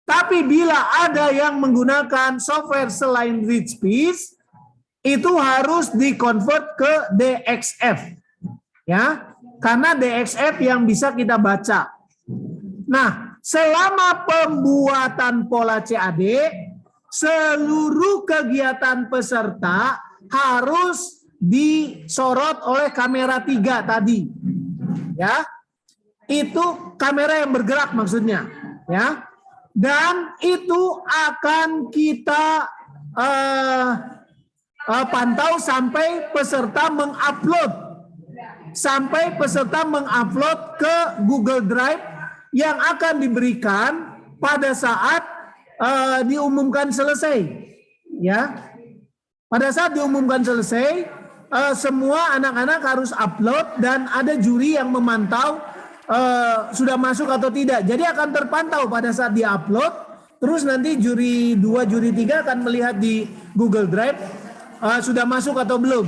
Tapi bila ada yang menggunakan software selain Rich Piece, itu harus di-convert ke DXF. Ya, karena DXF yang bisa kita baca. Nah, selama pembuatan pola CAD, seluruh kegiatan peserta harus disorot oleh kamera 3 tadi. Ya. Itu kamera yang bergerak maksudnya, ya. Dan itu akan kita pantau sampai peserta mengupload. Sampai peserta mengupload ke Google Drive yang akan diberikan pada saat diumumkan selesai. Ya. Pada saat diumumkan selesai, semua anak-anak harus upload dan ada juri yang memantau sudah masuk atau tidak. Jadi akan terpantau pada saat di-upload, terus nanti juri 2, juri 3 akan melihat di Google Drive sudah masuk atau belum.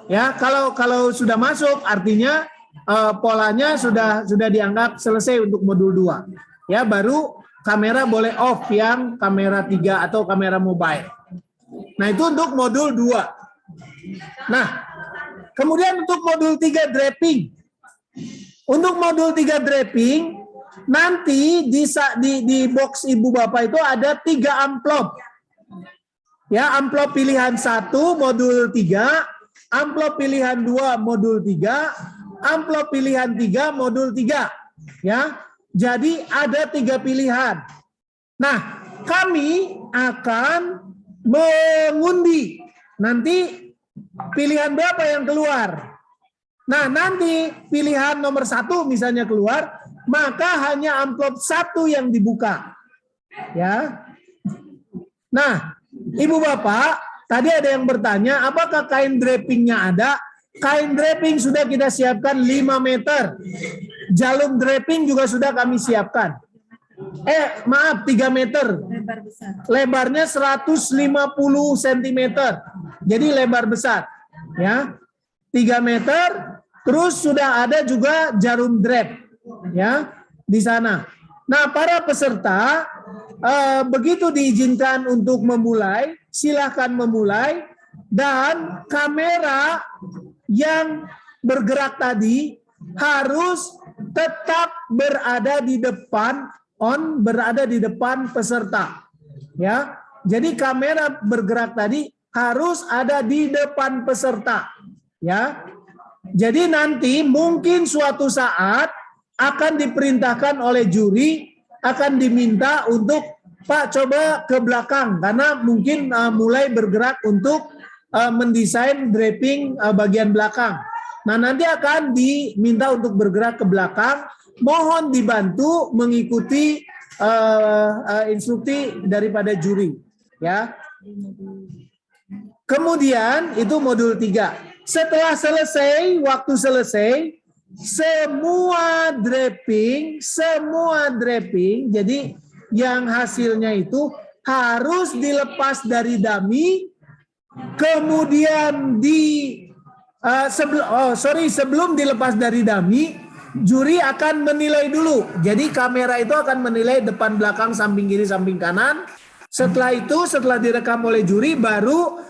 Ya, kalau sudah masuk artinya polanya sudah dianggap selesai untuk modul 2. Ya, baru kamera boleh off yang kamera 3 atau kamera mobile. Nah, itu untuk modul 2. Nah, kemudian untuk modul 3 draping. Untuk modul 3 draping, nanti di box Ibu Bapak itu ada 3 amplop. Ya, amplop pilihan 1 modul 3, amplop pilihan 2 modul 3, amplop pilihan 3 modul 3. Ya. Jadi ada 3 pilihan. Nah, kami akan mengundi nanti pilihan berapa yang keluar. Nah, nanti pilihan nomor 1 misalnya keluar, maka hanya amplop 1 yang dibuka. Ya. Nah, Ibu Bapak, tadi ada yang bertanya, apakah kain drapingnya ada? Kain draping sudah kita siapkan 5 meter. Jalur draping juga sudah kami siapkan. 3 meter. Lebarnya 150 cm. Jadi lebar besar. ya, 3 meter, terus sudah ada juga jarum drap, ya, di sana. Nah, para peserta begitu diizinkan untuk memulai, silakan memulai, dan kamera yang bergerak tadi harus tetap berada di depan, berada di depan peserta, ya. Jadi kamera bergerak tadi harus ada di depan peserta, ya. Jadi nanti mungkin suatu saat akan diperintahkan oleh juri, akan diminta untuk Pak coba ke belakang karena mungkin mulai bergerak untuk mendesain draping bagian belakang. Nah, nanti akan diminta untuk bergerak ke belakang. Mohon dibantu mengikuti instruksi daripada juri, ya. Kemudian itu modul 3. Setelah selesai, waktu selesai, semua draping, jadi yang hasilnya itu harus dilepas dari dummy, kemudian sebelum dilepas dari dummy, juri akan menilai dulu. Jadi kamera itu akan menilai depan, belakang, samping kiri, samping kanan. Setelah itu, setelah direkam oleh juri, baru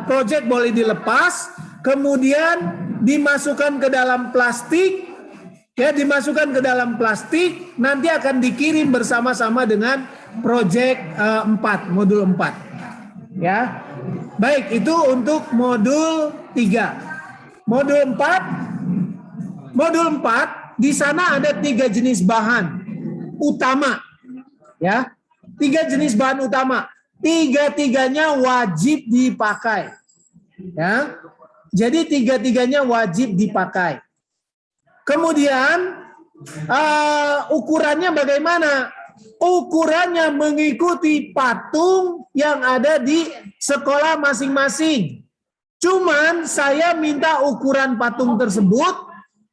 project boleh dilepas, kemudian dimasukkan ke dalam plastik, ya, dimasukkan ke dalam plastik, nanti akan dikirim bersama-sama dengan project 4, modul 4. Ya. Baik, itu untuk modul 3. Modul 4 di sana ada 3 jenis bahan utama. Ya. 3 jenis bahan utama. 3-tiganya wajib dipakai. Ya. Jadi 3-tiganya wajib dipakai. Kemudian ukurannya bagaimana? Ukurannya mengikuti patung yang ada di sekolah masing-masing. Cuman saya minta ukuran patung tersebut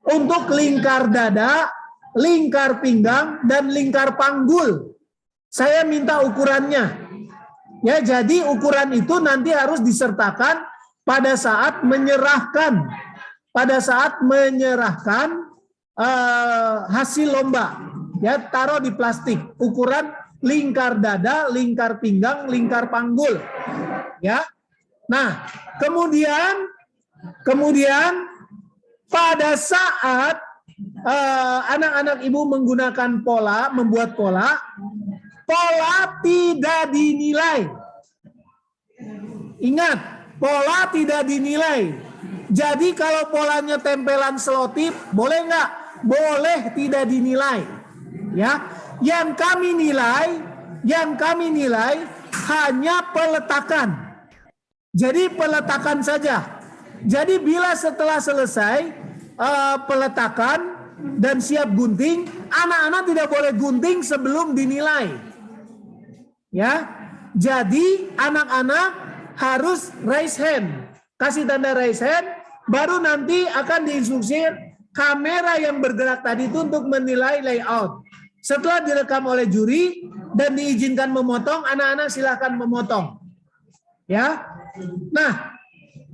untuk lingkar dada, lingkar pinggang, dan lingkar panggul. Saya minta ukurannya. Ya, jadi ukuran itu nanti harus disertakan pada saat menyerahkan, hasil lomba. Ya, taruh di plastik ukuran lingkar dada, lingkar pinggang, lingkar panggul. Ya. Nah, kemudian pada saat anak-anak ibu menggunakan membuat pola tidak dinilai. Ingat, pola tidak dinilai. Jadi kalau polanya tempelan selotip, boleh nggak? Boleh tidak dinilai. Ya, yang kami nilai hanya peletakan. Jadi peletakan saja. Jadi bila setelah selesai peletakan dan siap gunting, anak-anak tidak boleh gunting sebelum dinilai. Ya, jadi anak-anak harus raise hand, kasih tanda raise hand, baru nanti akan diinstruksi kamera yang bergerak tadi itu untuk menilai layout. Setelah direkam oleh juri dan diizinkan memotong, anak-anak silahkan memotong. Ya, nah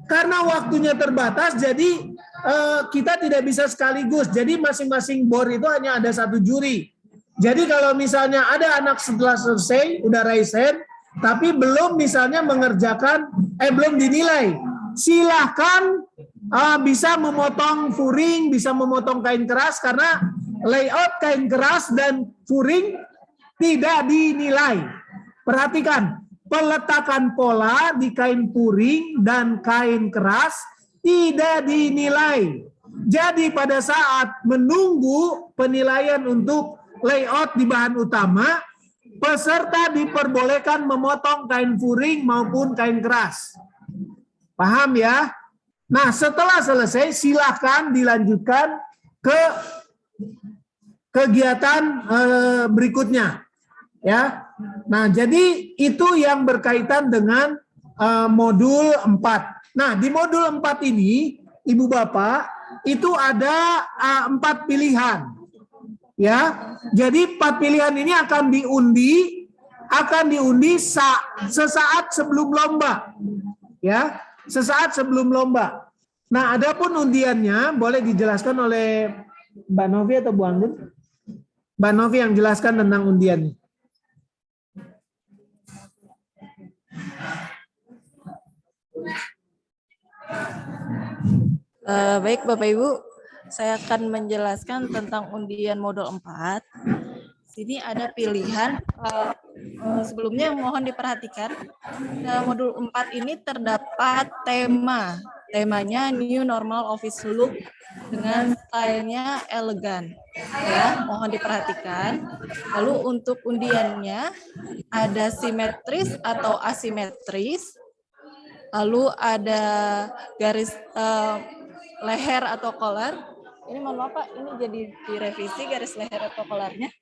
karena waktunya terbatas, jadi kita tidak bisa sekaligus. Jadi masing-masing board itu hanya ada 1 juri. Jadi kalau misalnya ada anak setelah selesai udah raise hand, tapi belum misalnya mengerjakan, belum dinilai, silahkan bisa memotong furing, bisa memotong kain keras, karena layout kain keras dan furing tidak dinilai. Perhatikan, peletakan pola di kain furing dan kain keras tidak dinilai. Jadi pada saat menunggu penilaian untuk layout di bahan utama, peserta diperbolehkan memotong kain furing maupun kain keras. Paham ya? Nah, setelah selesai silahkan dilanjutkan ke kegiatan berikutnya. Ya. Nah, jadi itu yang berkaitan dengan modul 4. Nah, di modul 4 ini, Ibu Bapak, itu ada 4 pilihan. Ya, jadi 4 pilihan ini akan diundi sesaat sebelum lomba. Ya, sesaat sebelum lomba. Nah, adapun undiannya boleh dijelaskan oleh Mbak Novi atau Bu Anggun? Mbak Novi yang jelaskan tentang undian. Baik Bapak Ibu, saya akan menjelaskan tentang undian modul 4. Sini ada pilihan, sebelumnya mohon diperhatikan, modul 4 ini terdapat tema. Temanya New Normal Office Look dengan stylenya elegan. Ya, mohon diperhatikan. Lalu untuk undiannya ada simetris atau asimetris. Lalu ada garis leher atau collar. Ini mohon maaf Pak, ini jadi direvisi garis leher atau collarnya.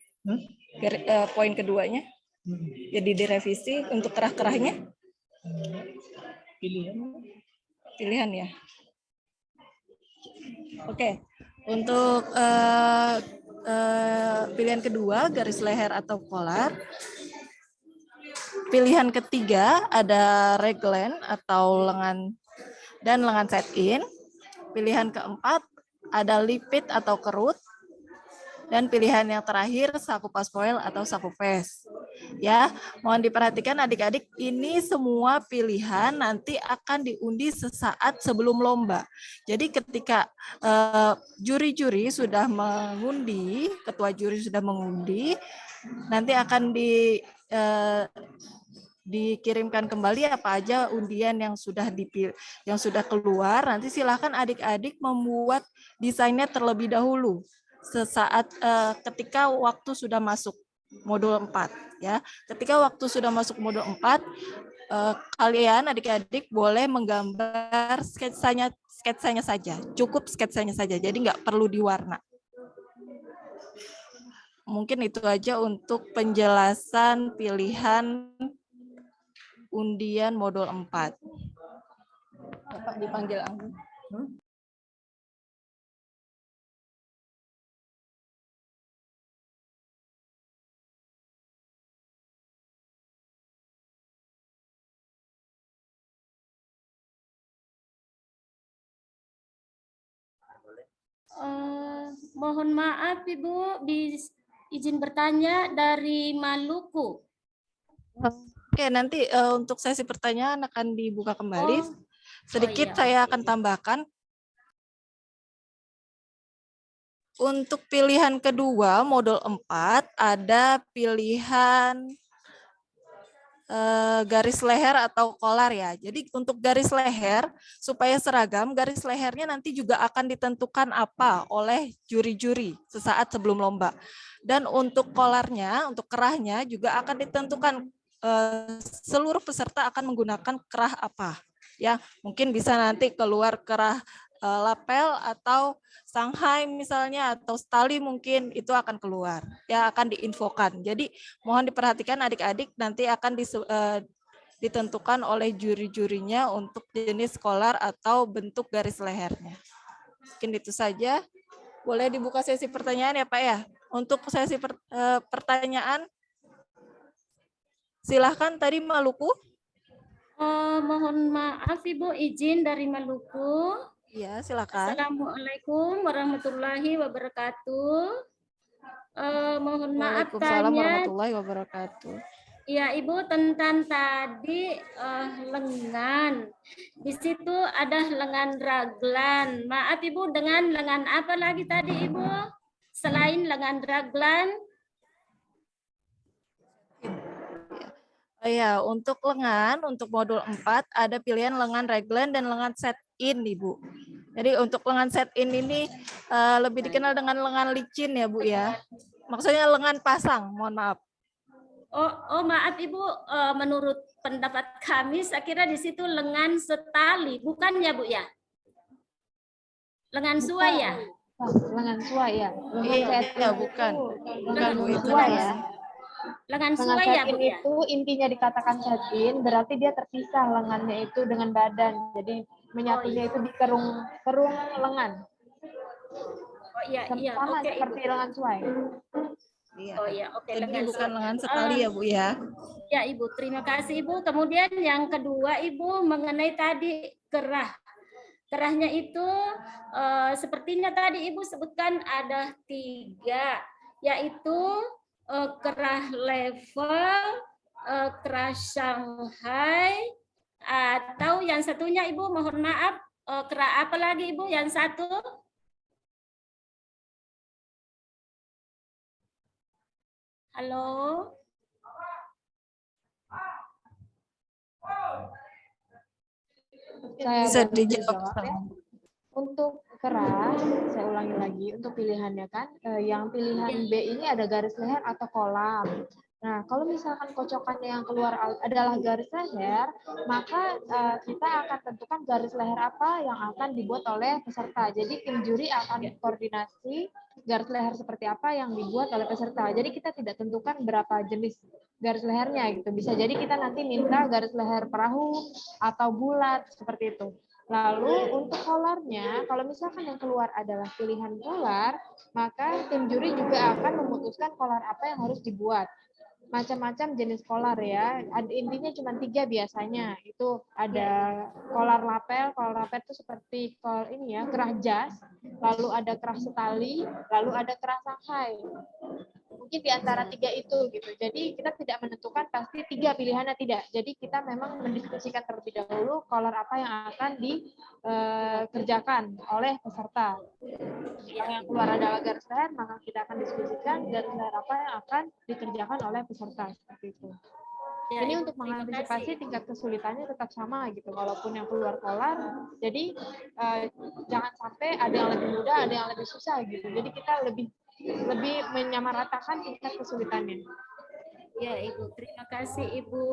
Poin keduanya. Jadi direvisi untuk kerah-kerahnya. Pilihan ya. Oke. Untuk pilihan kedua garis leher atau collar. Pilihan ketiga ada raglan atau lengan dan lengan set-in. Pilihan keempat ada lipit atau kerut. Dan pilihan yang terakhir saku paspoil atau saku vest. Ya, mohon diperhatikan adik-adik, ini semua pilihan nanti akan diundi sesaat sebelum lomba. Jadi ketika juri-juri sudah mengundi, ketua juri sudah mengundi, nanti akan dikirimkan kembali apa aja undian yang sudah keluar. Nanti silakan adik-adik membuat desainnya terlebih dahulu sesaat ketika waktu sudah masuk modul 4 ya. Ketika waktu sudah masuk modul 4, kalian adik-adik boleh menggambar sketsanya saja. Cukup sketsanya saja. Jadi nggak perlu diwarna. Mungkin itu aja untuk penjelasan pilihan undian modul 4. Bapak dipanggil Anggun. Mohon maaf Ibu, izin bertanya dari Maluku. Oke, nanti untuk sesi pertanyaan akan dibuka kembali. Sedikit iya. saya akan tambahkan. Untuk pilihan kedua, modul 4, ada pilihan garis leher atau collar ya. Jadi untuk garis leher, supaya seragam, garis lehernya nanti juga akan ditentukan apa oleh juri-juri sesaat sebelum lomba. Dan untuk collarnya, untuk kerahnya juga akan ditentukan seluruh peserta akan menggunakan kerah apa. Ya, mungkin bisa nanti keluar kerah lapel atau Shanghai misalnya atau Stali mungkin itu akan keluar. Ya, akan diinfokan. Jadi mohon diperhatikan adik-adik, nanti akan ditentukan oleh juri-jurinya untuk jenis collar atau bentuk garis lehernya. Mungkin itu saja. Boleh dibuka sesi pertanyaan ya Pak ya. Untuk sesi pertanyaan, silahkan tadi Maluku. Mohon maaf Ibu, izin dari Maluku. Iya, silakan. Assalamualaikum warahmatullahi wabarakatuh. Mohon maaf Waalaikumsalam tanya. warahmatullahi wabarakatuh. Ya Ibu, tentang tadi lengan. Di situ ada lengan raglan. Maaf Ibu, dengan lengan apa lagi tadi Ibu? Selain lengan raglan? Ya, untuk lengan, untuk modul 4 ada pilihan lengan raglan dan lengan set-in Ibu. Jadi untuk lengan set-in ini lebih dikenal dengan lengan licin ya Bu ya. Maksudnya lengan pasang, mohon maaf. Oh maaf Ibu, menurut pendapat kami saya kira di situ lengan setali, bukan ya Bu ya? Lengan suai ya? Lengan suai ya. Iya, bukan. Bukan Bu itu ya. Lengan Lengan suai ya Bu set-in ya? itu intinya dikatakan set-in berarti dia terpisah lengannya itu dengan badan. Jadi menyatunya itu di kerung lengan. Oh iya, Sama oke, seperti Ibu. lengan suai. Iya. Oh iya, oke. Jadi bukan lengan setali ya Bu ya. Ya Ibu, terima kasih Ibu. Kemudian yang kedua Ibu mengenai tadi kerah. Kerahnya itu sepertinya tadi Ibu sebutkan ada 3, yaitu kerah level, kerah Shanghai, atau yang satunya Ibu mohon maaf, kerah apa lagi Ibu yang satu? Halo? Bisa Saya dijawab. jawab ya. Untuk kerah, saya ulangi lagi untuk pilihannya kan, yang pilihan B ini ada garis leher atau kolam. Nah, kalau misalkan kocokannya yang keluar adalah garis leher, maka kita akan tentukan garis leher apa yang akan dibuat oleh peserta. Jadi tim juri akan koordinasi garis leher seperti apa yang dibuat oleh peserta. Jadi kita tidak tentukan berapa jenis garis lehernya gitu. Bisa jadi kita nanti minta garis leher perahu atau bulat seperti itu. Lalu untuk kolarnya, kalau misalkan yang keluar adalah pilihan kolar, maka tim juri juga akan memutuskan kolar apa yang harus dibuat. Macam-macam jenis kolar ya. Intinya cuma 3 biasanya. Itu ada kolar lapel. Kolar lapel itu seperti ini ya, kerah jas. Lalu ada kerah setali. Lalu ada kerah Shanghai. Mungkin di antara 3 itu gitu. Jadi kita tidak menentukan pasti 3 pilihannya, tidak. Jadi kita memang mendiskusikan terlebih dahulu kolar apa yang akan dikerjakan oleh peserta. Kalau yang keluar adalah garis leher, maka kita akan diskusikan garis leher apa yang akan dikerjakan oleh peserta seperti itu. Ya, Ini Ibu, untuk terima mengantisipasi kasih. tingkat kesulitannya tetap sama gitu, walaupun yang keluar kolar. Jadi jangan sampai ada yang lebih mudah, ada yang lebih susah gitu. Jadi kita lebih menyamaratakan tingkat kesulitannya. Ya, Ibu. Terima kasih, Ibu,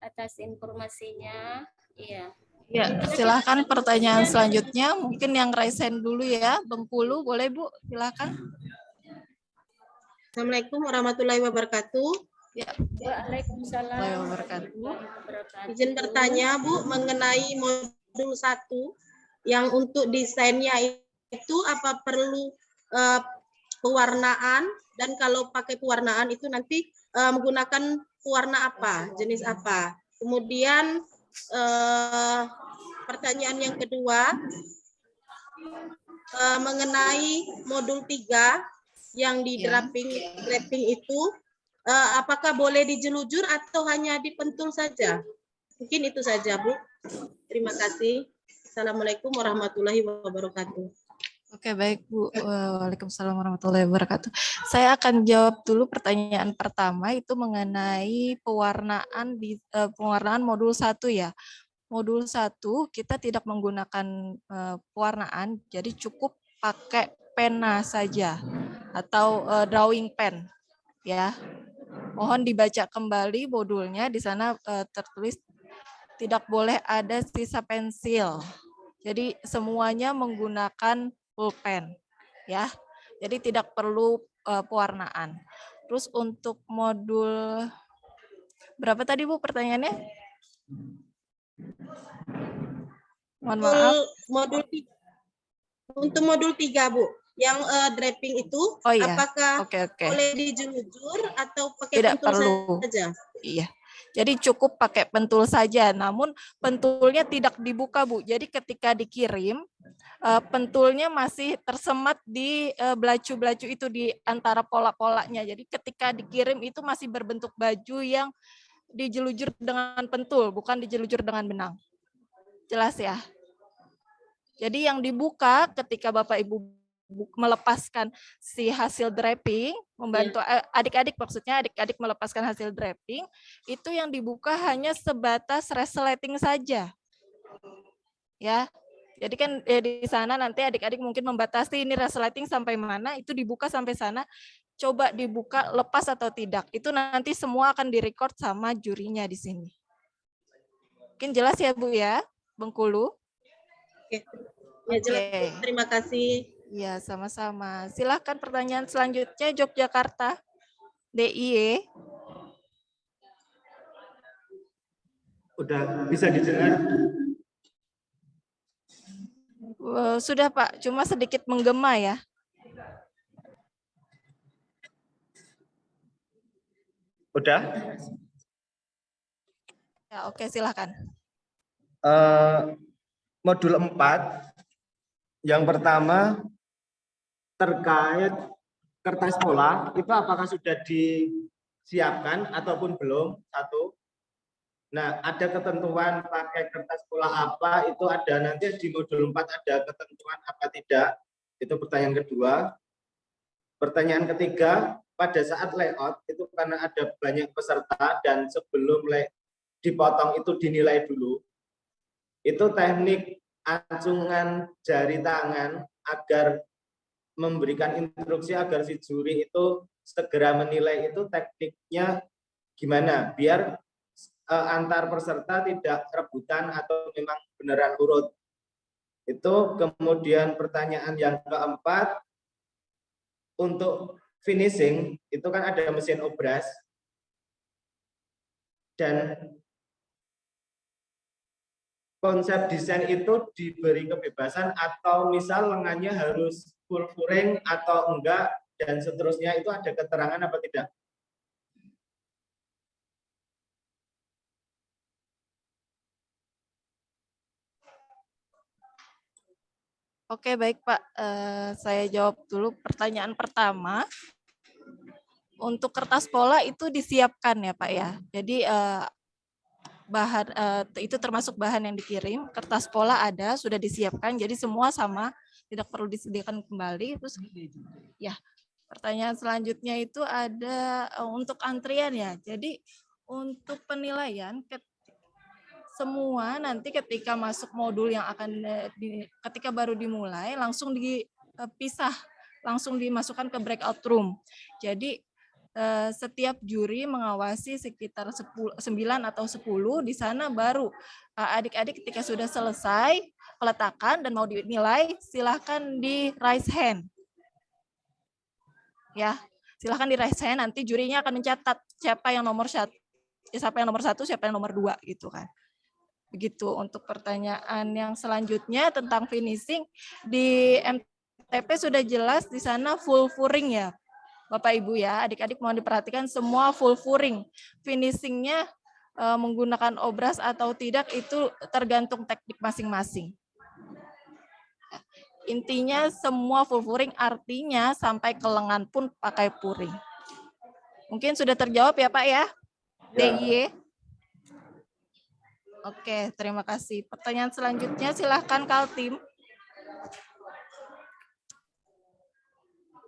atas informasinya. Iya. Ya, silahkan pertanyaan selanjutnya. Mungkin yang raise hand dulu ya. Bengkulu, boleh Bu? Silahkan. Assalamualaikum warahmatullahi wabarakatuh. Ya. Waalaikumsalam warahmatullahi wabarakatuh. Izin bertanya Bu mengenai modul 1 yang untuk desainnya itu apa perlu pewarnaan, dan kalau pakai pewarnaan itu nanti menggunakan pewarna apa, jenis apa. Kemudian pertanyaan yang kedua mengenai modul 3 yang di draping itu apakah boleh dijelujur atau hanya dipentul saja? Mungkin itu saja Bu. Terima kasih. Assalamualaikum warahmatullahi wabarakatuh. Oke, baik Bu. Waalaikumsalam warahmatullahi wabarakatuh. Saya akan jawab dulu pertanyaan pertama, itu mengenai pewarnaan modul 1 ya. Modul 1 kita tidak menggunakan pewarnaan, jadi cukup pakai pena saja atau drawing pen ya. Mohon dibaca kembali modulnya, di sana tertulis tidak boleh ada sisa pensil. Jadi semuanya menggunakan pulpen ya. Jadi tidak perlu pewarnaan. Terus untuk modul berapa tadi Bu pertanyaannya? Mohon maaf. Untuk modul 3 Bu, yang draping itu apakah boleh dijelujur atau pakai tidak pentul perlu saja? Iya. Jadi cukup pakai pentul saja, namun pentulnya tidak dibuka Bu. Jadi ketika dikirim, pentulnya masih tersemat di belacu-belacu itu di antara pola-polanya. Jadi ketika dikirim itu masih berbentuk baju yang dijelujur dengan pentul, bukan dijelujur dengan benang. Jelas ya? Jadi yang dibuka ketika Bapak Ibu melepaskan si hasil draping, membantu adik-adik, maksudnya adik-adik melepaskan hasil draping, itu yang dibuka hanya sebatas resleting saja. Ya. Jadi kan di sana nanti adik-adik mungkin membatasi ini resleting sampai mana, itu dibuka sampai sana, coba dibuka lepas atau tidak. Itu nanti semua akan direcord sama jurinya di sini. Mungkin jelas ya Bu ya, Bengkulu? Oke. Ya, jelas, Bu. Terima kasih. Ya, sama-sama. Silahkan pertanyaan selanjutnya, Yogyakarta, DIY. Udah bisa didengar? Sudah Pak, cuma sedikit menggema ya. Udah? Ya, oke, silakan. modul 4. Yang pertama terkait kertas pola, itu apakah sudah disiapkan ataupun belum? Satu. Nah, ada ketentuan pakai kertas pola apa, itu ada nanti di modul 4 ada ketentuan apa tidak. Itu pertanyaan kedua. Pertanyaan ketiga, pada saat layout itu karena ada banyak peserta dan sebelum dipotong itu dinilai dulu. Itu teknik acungan jari tangan agar memberikan instruksi agar si juri itu segera menilai, itu tekniknya gimana biar antar peserta tidak rebutan atau memang beneran urut. Itu. Kemudian pertanyaan yang keempat, untuk finishing itu kan ada mesin obras dan konsep desain itu diberi kebebasan atau misal lengannya harus full furing atau enggak dan seterusnya, itu ada keterangan apa tidak? Oke, baik Pak. Saya jawab dulu pertanyaan pertama. Untuk kertas pola itu disiapkan ya Pak ya. Jadi bahan itu termasuk bahan yang dikirim. Kertas pola ada, sudah disiapkan. Jadi semua sama, tidak perlu disediakan kembali. Terus ya, pertanyaan selanjutnya itu ada untuk antrian ya. Jadi untuk penilaian semua nanti ketika masuk modul yang akan ketika baru dimulai langsung dipisah, langsung dimasukkan ke breakout room. Jadi setiap juri mengawasi sekitar 9 atau 10, di sana baru adik-adik ketika sudah selesai peletakan dan mau dinilai, silahkan di raise hand. Ya, silahkan di raise hand, nanti jurinya akan mencatat siapa yang nomor 1, siapa yang nomor 1, siapa yang nomor 2 gitu kan. Begitu. Untuk pertanyaan yang selanjutnya tentang finishing, di MTP sudah jelas di sana full furing ya Bapak Ibu ya, adik-adik mohon diperhatikan semua full furing. Finishingnya menggunakan obras atau tidak itu tergantung teknik masing-masing. Intinya semua full furing, artinya sampai ke lengan pun pakai puring. Mungkin sudah terjawab ya Pak ya? DIY. Oke, terima kasih. Pertanyaan selanjutnya silahkan Kaltim.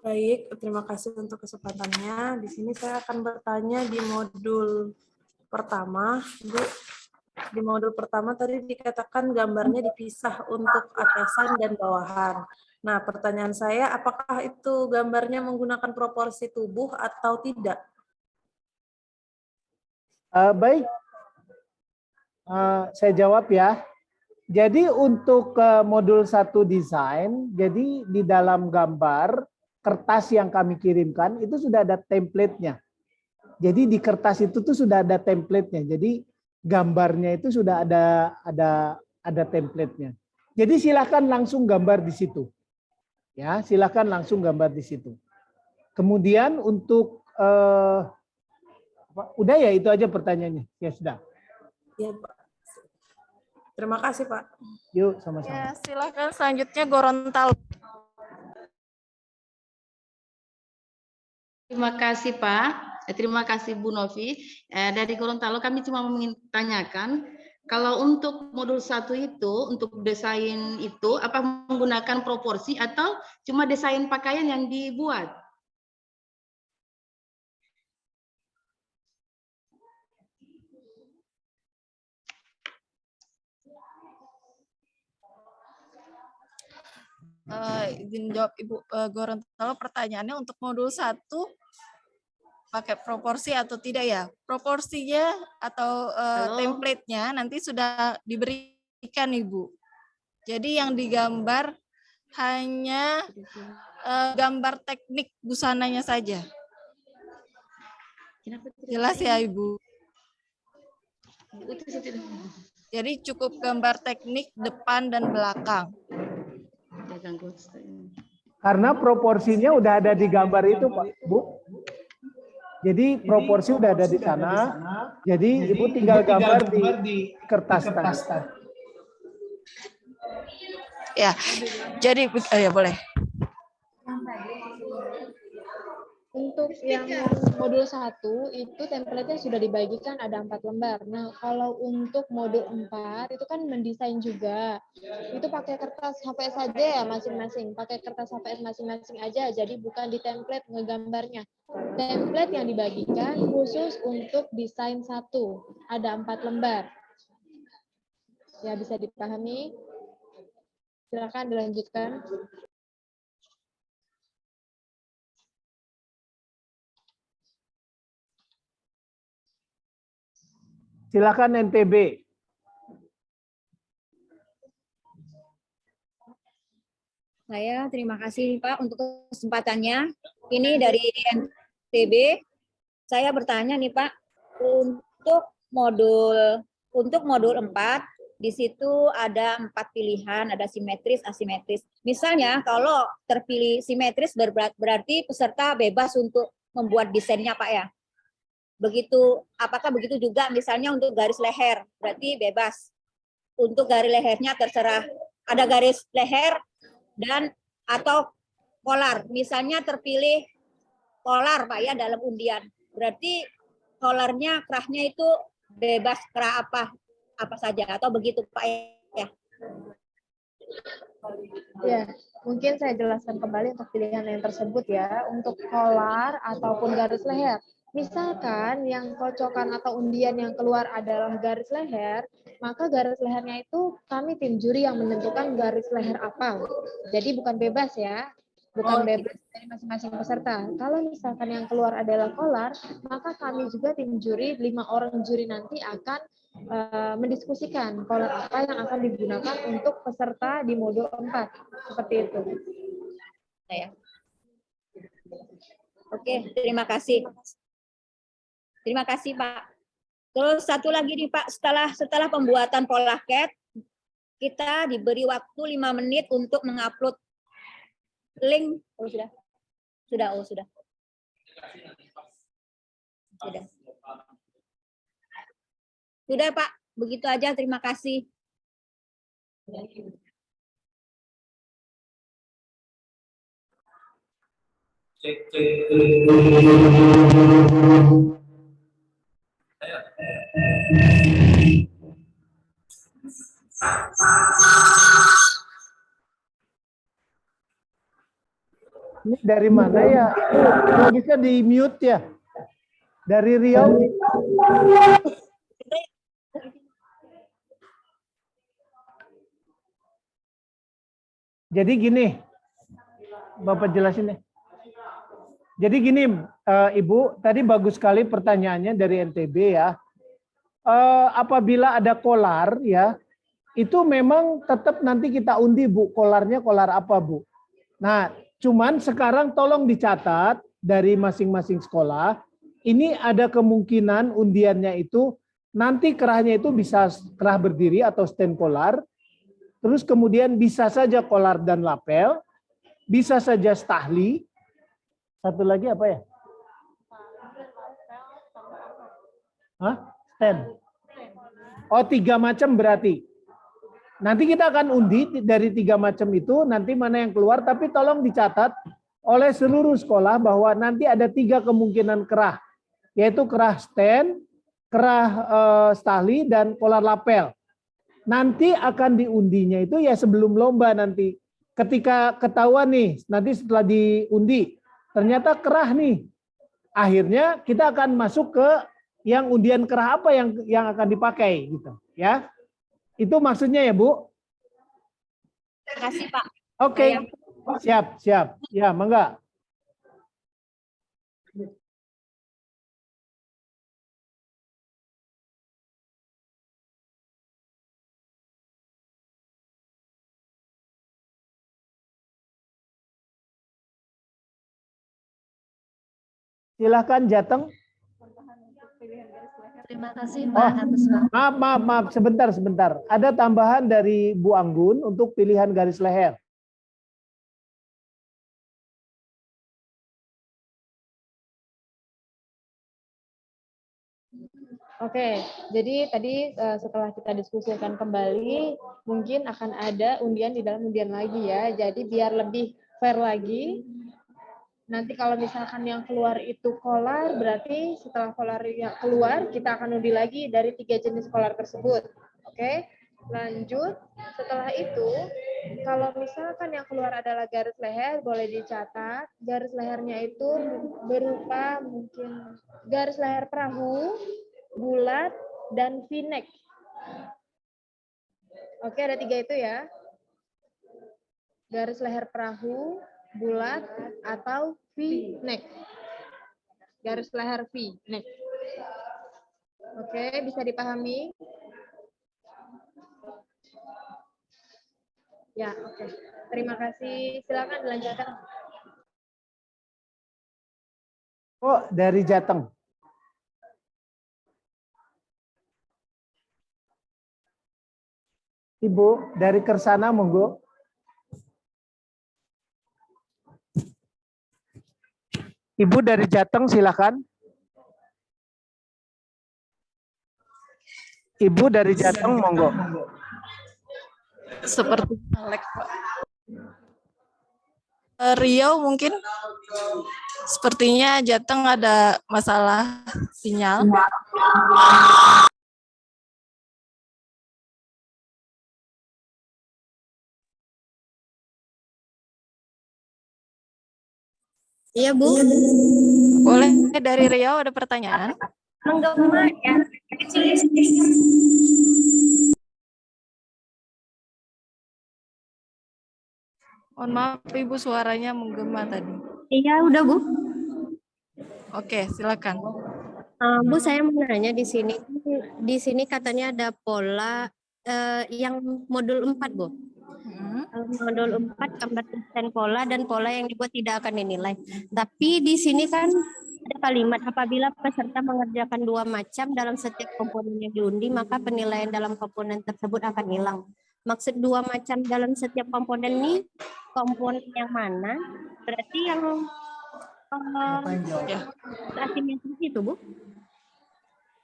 Baik, terima kasih untuk kesempatannya. Di sini saya akan bertanya di modul pertama, Bu. Di modul pertama tadi dikatakan gambarnya dipisah untuk atasan dan bawahan. Nah, pertanyaan saya, apakah itu gambarnya menggunakan proporsi tubuh atau tidak? Baik, saya jawab ya. Jadi untuk modul 1 desain, jadi di dalam gambar kertas yang kami kirimkan itu sudah ada template-nya. Jadi di kertas itu tuh sudah ada template-nya. Jadi gambarnya itu sudah ada template-nya. Jadi silakan langsung gambar di situ. Ya, silakan langsung gambar di situ. Kemudian untuk udah ya, itu aja pertanyaannya. Ya sudah. Ya, Pak. Terima kasih, Pak. Yuk, sama-sama. Ya, silakan selanjutnya Gorontalo. Terima kasih Pak, terima kasih Bu Novi. Dari Gorontalo kami cuma ingin tanyakan, kalau untuk modul 1 itu, untuk desain itu, apa menggunakan proporsi atau cuma desain pakaian yang dibuat? Izin jawab Ibu Gorontalo, pertanyaannya untuk modul 1 pakai proporsi atau tidak ya? Proporsinya atau template-nya nanti sudah diberikan Ibu. Jadi yang digambar hanya gambar teknik busananya saja. Jelas ya Ibu? Jadi cukup gambar teknik depan dan belakang. Karena proporsinya udah ada di gambar itu, Pak, Bu. Jadi proporsi udah ada di sana. Jadi Ibu tinggal gambar di kertas. Ya, jadi ya boleh. Untuk yang modul 1 itu template-nya sudah dibagikan ada 4 lembar. Nah, kalau untuk modul 4 itu kan mendesain juga. Itu pakai kertas HVS saja ya masing-masing. Pakai kertas HVS masing-masing aja, jadi bukan di template ngegambarnya. Template yang dibagikan khusus untuk desain 1. Ada 4 lembar. Ya, bisa dipahami? Silakan dilanjutkan. Silakan NTB. Saya terima kasih Pak untuk kesempatannya. Ini dari NTB. Saya bertanya nih Pak, untuk modul 4 di situ ada 4 pilihan, ada simetris, asimetris. Misalnya kalau terpilih simetris berarti peserta bebas untuk membuat desainnya Pak ya. Begitu, apakah begitu juga misalnya untuk garis leher, berarti bebas. Untuk garis lehernya terserah. Ada garis leher dan atau kolar. Misalnya terpilih kolar Pak ya dalam undian. Berarti kolarnya kerahnya itu bebas kerah apa saja atau begitu Pak ya. Ya, mungkin saya jelaskan kembali untuk pilihan yang tersebut ya. Untuk kolar ataupun garis leher. Misalkan yang kocokan atau undian yang keluar adalah garis leher, maka garis lehernya itu kami tim juri yang menentukan garis leher apa. Jadi bukan bebas ya, bukan bebas dari masing-masing peserta. Kalau misalkan yang keluar adalah kolar, maka kami juga tim juri, 5 orang juri nanti akan mendiskusikan kolar apa yang akan digunakan untuk peserta di modul 4. Seperti itu. Ya. Oke, terima kasih. Terima kasih Pak. Terus satu lagi nih Pak, setelah pembuatan pola CAD, kita diberi waktu 5 menit untuk mengupload link. Oh sudah. Sudah. Sudah Pak, begitu aja. Terima kasih. Ini dari mana ya? Kalau bisa di mute ya. Dari Riau. Jadi gini, Bapak jelasin deh. Jadi gini, Ibu, tadi bagus sekali pertanyaannya dari NTB ya. Apabila ada kolar ya, itu memang tetap nanti kita undi Bu, kolarnya kolar apa Bu. Nah, cuman sekarang tolong dicatat dari masing-masing sekolah, ini ada kemungkinan undiannya itu nanti kerahnya itu bisa kerah berdiri atau stand kolar, terus kemudian bisa saja kolar dan lapel, bisa saja stahli, satu lagi apa ya? Hah? Stand. Oh, 3 macam berarti. Nanti kita akan undi dari 3 macam itu, nanti mana yang keluar, tapi tolong dicatat oleh seluruh sekolah bahwa nanti ada 3 kemungkinan kerah, yaitu kerah stand, kerah stahli, dan kolar lapel. Nanti akan diundinya itu ya sebelum lomba nanti. Ketika ketahuan nih, nanti setelah diundi, ternyata kerah nih. Akhirnya kita akan masuk ke yang undian kerah apa yang akan dipakai gitu, ya. Itu maksudnya ya, Bu? Terima kasih, Pak. Oke. Siap. Ya, mangga. Silahkan Jateng. Terima kasih Pak atas waktu. Maaf, sebentar. Ada tambahan dari Bu Anggun untuk pilihan garis leher. Oke, jadi tadi setelah kita diskusikan kembali, mungkin akan ada undian di dalam undian lagi ya. Jadi biar lebih fair lagi, nanti kalau misalkan yang keluar itu kolar, berarti setelah kolar yang keluar, kita akan undi lagi dari 3 jenis kolar tersebut. Oke, lanjut. Setelah itu, kalau misalkan yang keluar adalah garis leher, boleh dicatat. Garis lehernya itu berupa mungkin garis leher perahu, bulat, dan V-neck. Oke, ada 3 itu ya. Garis leher perahu, bulat, atau V-neck. Garis leher V-neck. Oke, bisa dipahami? Ya, oke. Terima kasih. Silakan dilanjutkan. Oh, dari Jateng. Ibu, dari Kersana, monggo. Ibu dari Jateng, silakan. Ibu dari Jateng, monggo. Seperti Alex, Pak. Riau mungkin, sepertinya Jateng ada masalah sinyal. Iya, Bu. Boleh dari Riau ada pertanyaan? Menggema ya. Mohon maaf Ibu, suaranya menggema tadi. Iya, udah, Bu. Oke, silakan. Bu, saya mau nanya di sini katanya ada pola yang modul 4, Bu. Modul 4 gambar desain pola dan pola yang dibuat tidak akan dinilai. Tapi di sini kan ada kalimat apabila peserta mengerjakan 2 macam dalam setiap komponen yang diundi, maka penilaian dalam komponen tersebut akan hilang. Maksud 2 macam dalam setiap komponen ini, komponen yang mana? Berarti yang asimetris itu, Bu?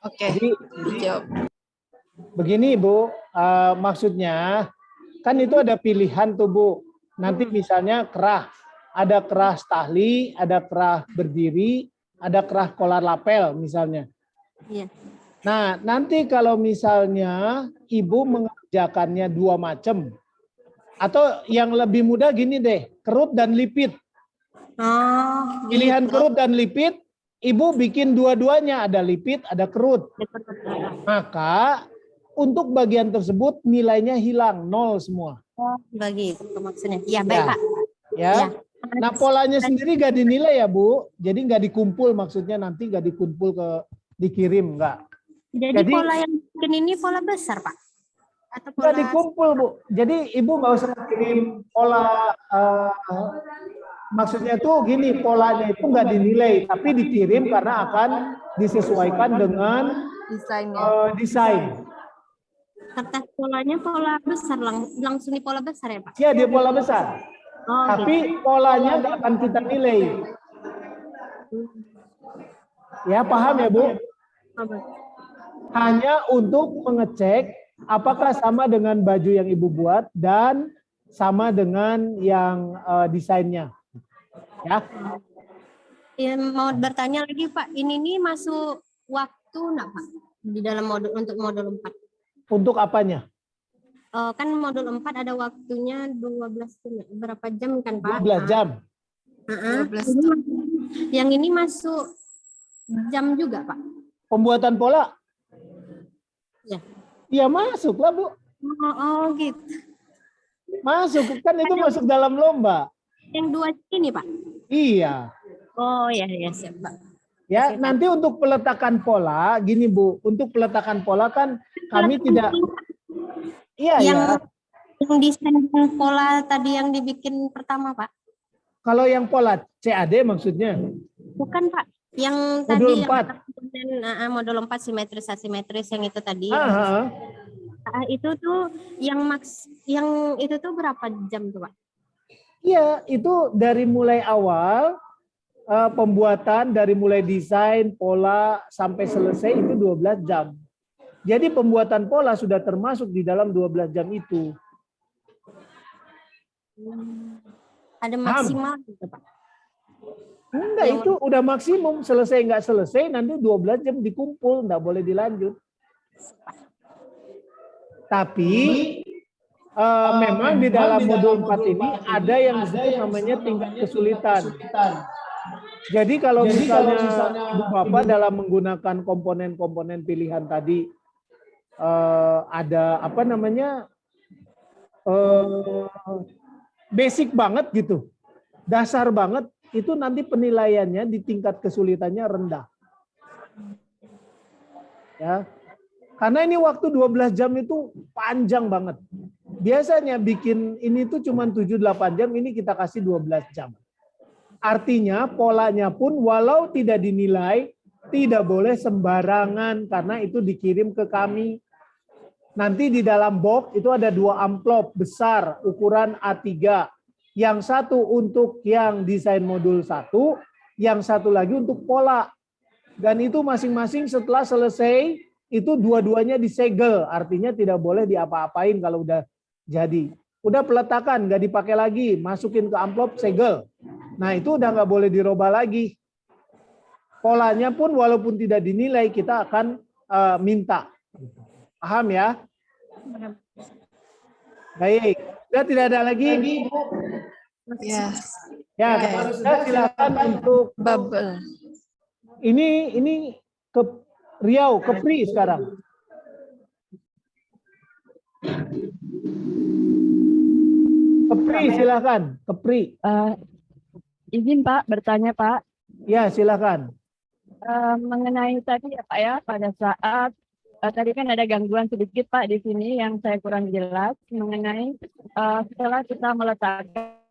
Oke, dijawab. Begini, Bu, maksudnya kan itu ada pilihan tuh, Bu. Nanti misalnya kerah, ada kerah stahli, ada kerah berdiri, ada kerah kolar lapel misalnya. Iya. Nah, nanti kalau misalnya Ibu mengerjakannya 2 macam, atau yang lebih mudah gini deh, kerut dan lipit. Pilihan kerut dan lipit, Ibu bikin dua-duanya, ada lipit, ada kerut. Maka untuk bagian tersebut nilainya hilang, 0 semua. Oh, begitu maksudnya. Ya, baik, Pak. Ya. Nah, polanya sendiri nggak dinilai ya, Bu. Jadi nggak dikumpul, maksudnya nanti nggak dikumpul dikirim, nggak. Jadi pola yang bikin ini pola besar, Pak? Atau pola... Nggak dikumpul, Bu. Jadi Ibu nggak usah kirim pola, maksudnya tuh gini, polanya itu nggak dinilai, tapi dikirim karena akan disesuaikan dengan desain. Kertas polanya pola besar, langsung di pola besar ya, Pak? Iya, dia pola besar. Oh, tapi gitu. polanya nggak akan kita nilai. Ya, paham ya, Bu? Hanya untuk mengecek apakah sama dengan baju yang Ibu buat dan sama dengan yang desainnya. Ya. Ya, mau bertanya lagi, Pak. Ini nih masuk waktu enggak, Pak? Di dalam modul untuk modul 4. Untuk apanya? Kan modul 4 ada waktunya 12 berapa jam kan, Pak? 12 jam. 12 jam. Yang ini masuk jam juga, Pak? Pembuatan pola? Ya. Iya, masuk lah, Bu. Oh, gitu. Masuk, kan itu masuk dalam lomba. Yang 2 ini, Pak? Iya. Oh, ya, siap, Pak. Ya, nanti untuk peletakan pola, gini Bu, untuk peletakan pola kan kami tidak, iya ya. Yang desain pola tadi yang dibikin pertama, Pak. Kalau yang pola CAD maksudnya? Bukan, Pak. Yang Modul tadi 4. yang modul 4 simetris asimetris yang itu tadi. Itu tuh yang itu tuh berapa jam tuh, Pak? Iya, itu dari mulai awal pembuatan dari mulai desain, pola sampai selesai itu 12 jam. Jadi pembuatan pola sudah termasuk di dalam 12 jam itu. Ada maksimal gitu, Pak. Enggak, itu udah maksimum. Selesai nggak selesai, nanti 12 jam dikumpul, nggak boleh dilanjut. Tapi memang di dalam modul 4 ini ada yang disebut namanya tingkat kesulitan. Jadi kalau misalnya Ibu Bapak dalam menggunakan komponen-komponen pilihan tadi ada apa namanya basic banget gitu, dasar banget, itu nanti penilaiannya di tingkat kesulitannya rendah. Ya. Karena ini waktu 12 jam itu panjang banget. Biasanya bikin ini tuh cuma 7-8 jam, ini kita kasih 12 jam. Artinya polanya pun walau tidak dinilai, tidak boleh sembarangan karena itu dikirim ke kami. Nanti di dalam box itu ada 2 amplop besar ukuran A3. Yang satu untuk yang desain modul 1, yang satu lagi untuk pola. Dan itu masing-masing setelah selesai, itu dua-duanya disegel. Artinya tidak boleh diapa-apain kalau udah jadi. Udah peletakan, nggak dipakai lagi. Masukin ke amplop, segel. Nah itu udah nggak boleh dirubah lagi. Polanya pun walaupun tidak dinilai, kita akan minta. Paham ya? Baik. Sudah tidak ada lagi? Ya. Ya, silakan untuk bubble. Ini ke Riau, Kepri sekarang. Kepri, silakan. Kepri. Izin Pak, bertanya Pak. Ya, silakan. Mengenai tadi ya Pak ya, pada saat tadi kan ada gangguan sedikit Pak di sini yang saya kurang jelas mengenai setelah kita meletakkan.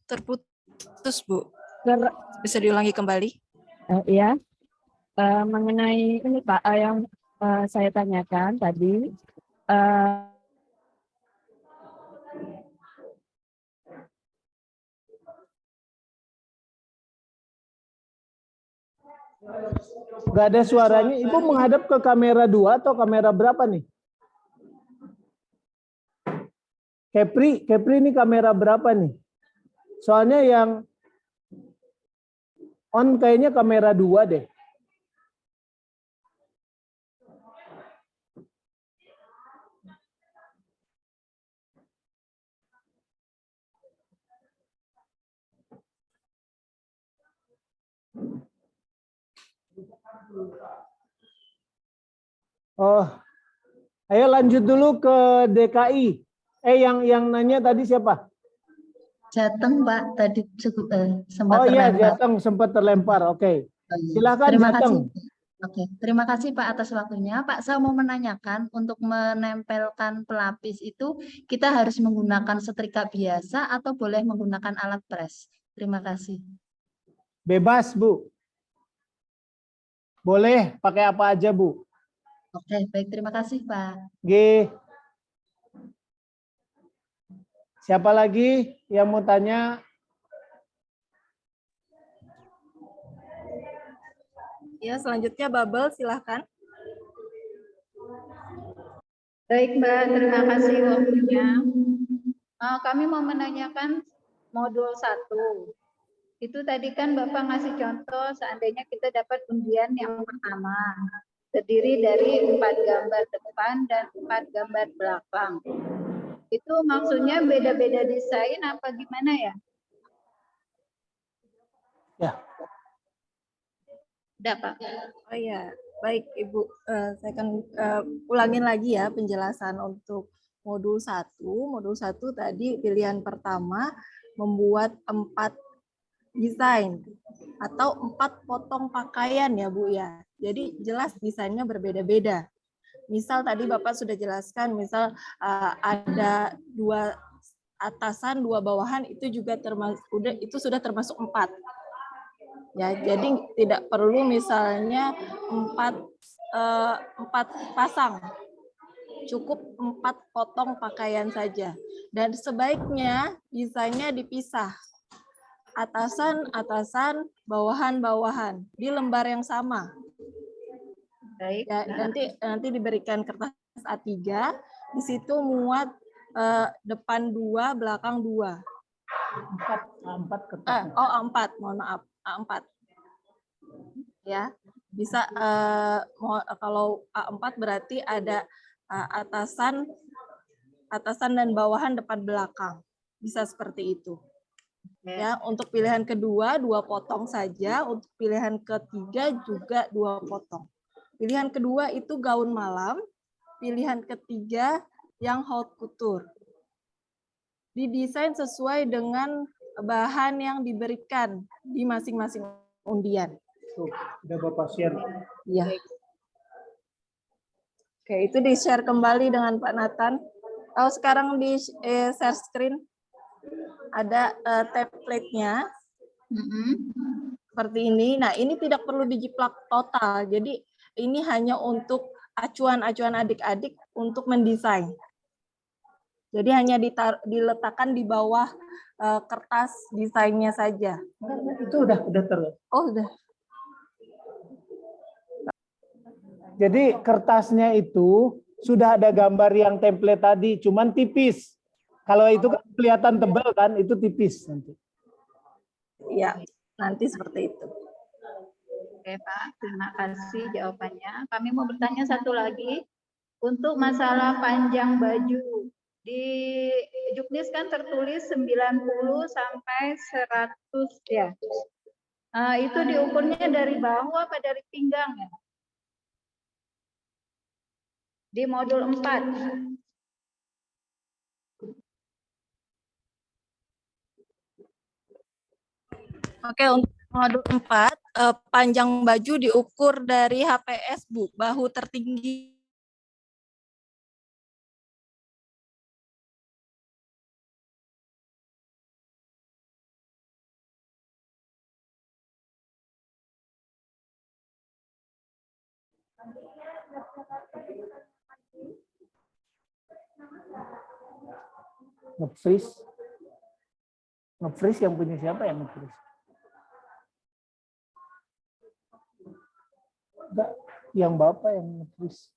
Terputus Bu. Bisa diulangi kembali? Iya. Mengenai ini Pak yang saya tanyakan tadi. Gak ada suaranya. Ibu menghadap ke kamera 2 atau kamera berapa nih? Kepri ini kamera berapa nih? Soalnya yang on kayaknya kamera 2 deh. Oh, ayo lanjut dulu ke DKI. Yang nanya tadi siapa? Jateng Pak, tadi sempat terlempar. Oh iya, Jateng sempat terlempar. Oke. Silakan Terima Jateng. kasih. Oke, terima kasih Pak atas waktunya. Pak, saya mau menanyakan untuk menempelkan pelapis itu kita harus menggunakan setrika biasa atau boleh menggunakan alat pres? Terima kasih. Bebas, Bu. Boleh pakai apa aja, Bu. Oke, baik. Terima kasih, Pak. G. Siapa lagi yang mau tanya? Ya, selanjutnya Bubble, silahkan. Baik Mbak, terima kasih waktunya. Kami mau menanyakan modul 1. Itu tadi kan Bapak ngasih contoh seandainya kita dapat undian yang pertama. Terdiri dari 4 gambar depan dan 4 gambar belakang. Itu maksudnya beda-beda desain apa gimana ya? Ya. Udah Pak. Oh ya, baik Ibu. Saya akan ulangin lagi ya penjelasan untuk modul 1. Modul 1 tadi pilihan pertama membuat 4 desain atau 4 potong pakaian ya Bu ya. Jadi jelas desainnya berbeda-beda. Misal tadi Bapak sudah jelaskan, misal ada 2 atasan, 2 bawahan, itu juga sudah termasuk 4. Ya, jadi tidak perlu misalnya 4 pasang. cukup 4 potong pakaian saja. Dan sebaiknya desainnya dipisah. Atasan, bawahan di lembar yang sama. Baik. Ya, nanti diberikan kertas A3, di situ muat depan 2, belakang 2. A4 kertas. A4, mohon maaf, A4. Ya, bisa kalau A4 berarti ada atasan dan bawahan depan belakang. Bisa seperti itu. Ya, untuk pilihan kedua 2 potong saja, untuk pilihan ketiga juga 2 potong. Pilihan kedua itu gaun malam, pilihan ketiga yang haute couture. Didesain sesuai dengan bahan yang diberikan di masing-masing undian. Tuh, udah Bapak share. Iya. Oke, itu di-share kembali dengan Pak Nathan. Kalau sekarang di share screen ada template-nya. Seperti ini. Nah, ini tidak perlu dijiplak total. Jadi ini hanya untuk acuan-acuan adik-adik untuk mendesain. Jadi hanya diletakkan di bawah kertas desainnya saja. Itu udah terus. Oh, udah. Jadi kertasnya itu sudah ada gambar yang template tadi, cuman tipis. Kalau itu kan kelihatan tebal kan, itu tipis nanti. Iya, nanti seperti itu. Oke Pak, terima kasih jawabannya. Kami mau bertanya satu lagi. Untuk masalah panjang baju, di Juknis kan tertulis 90 sampai 100 ya. Itu diukurnya dari bahu apa dari pinggang ya? Di modul 4. Oke, untuk modul 4, panjang baju diukur dari HPS, Bu, bahu tertinggi. Nge-freeze yang punya siapa yang nge-freeze? Enggak, yang Bapak yang nge-freeze.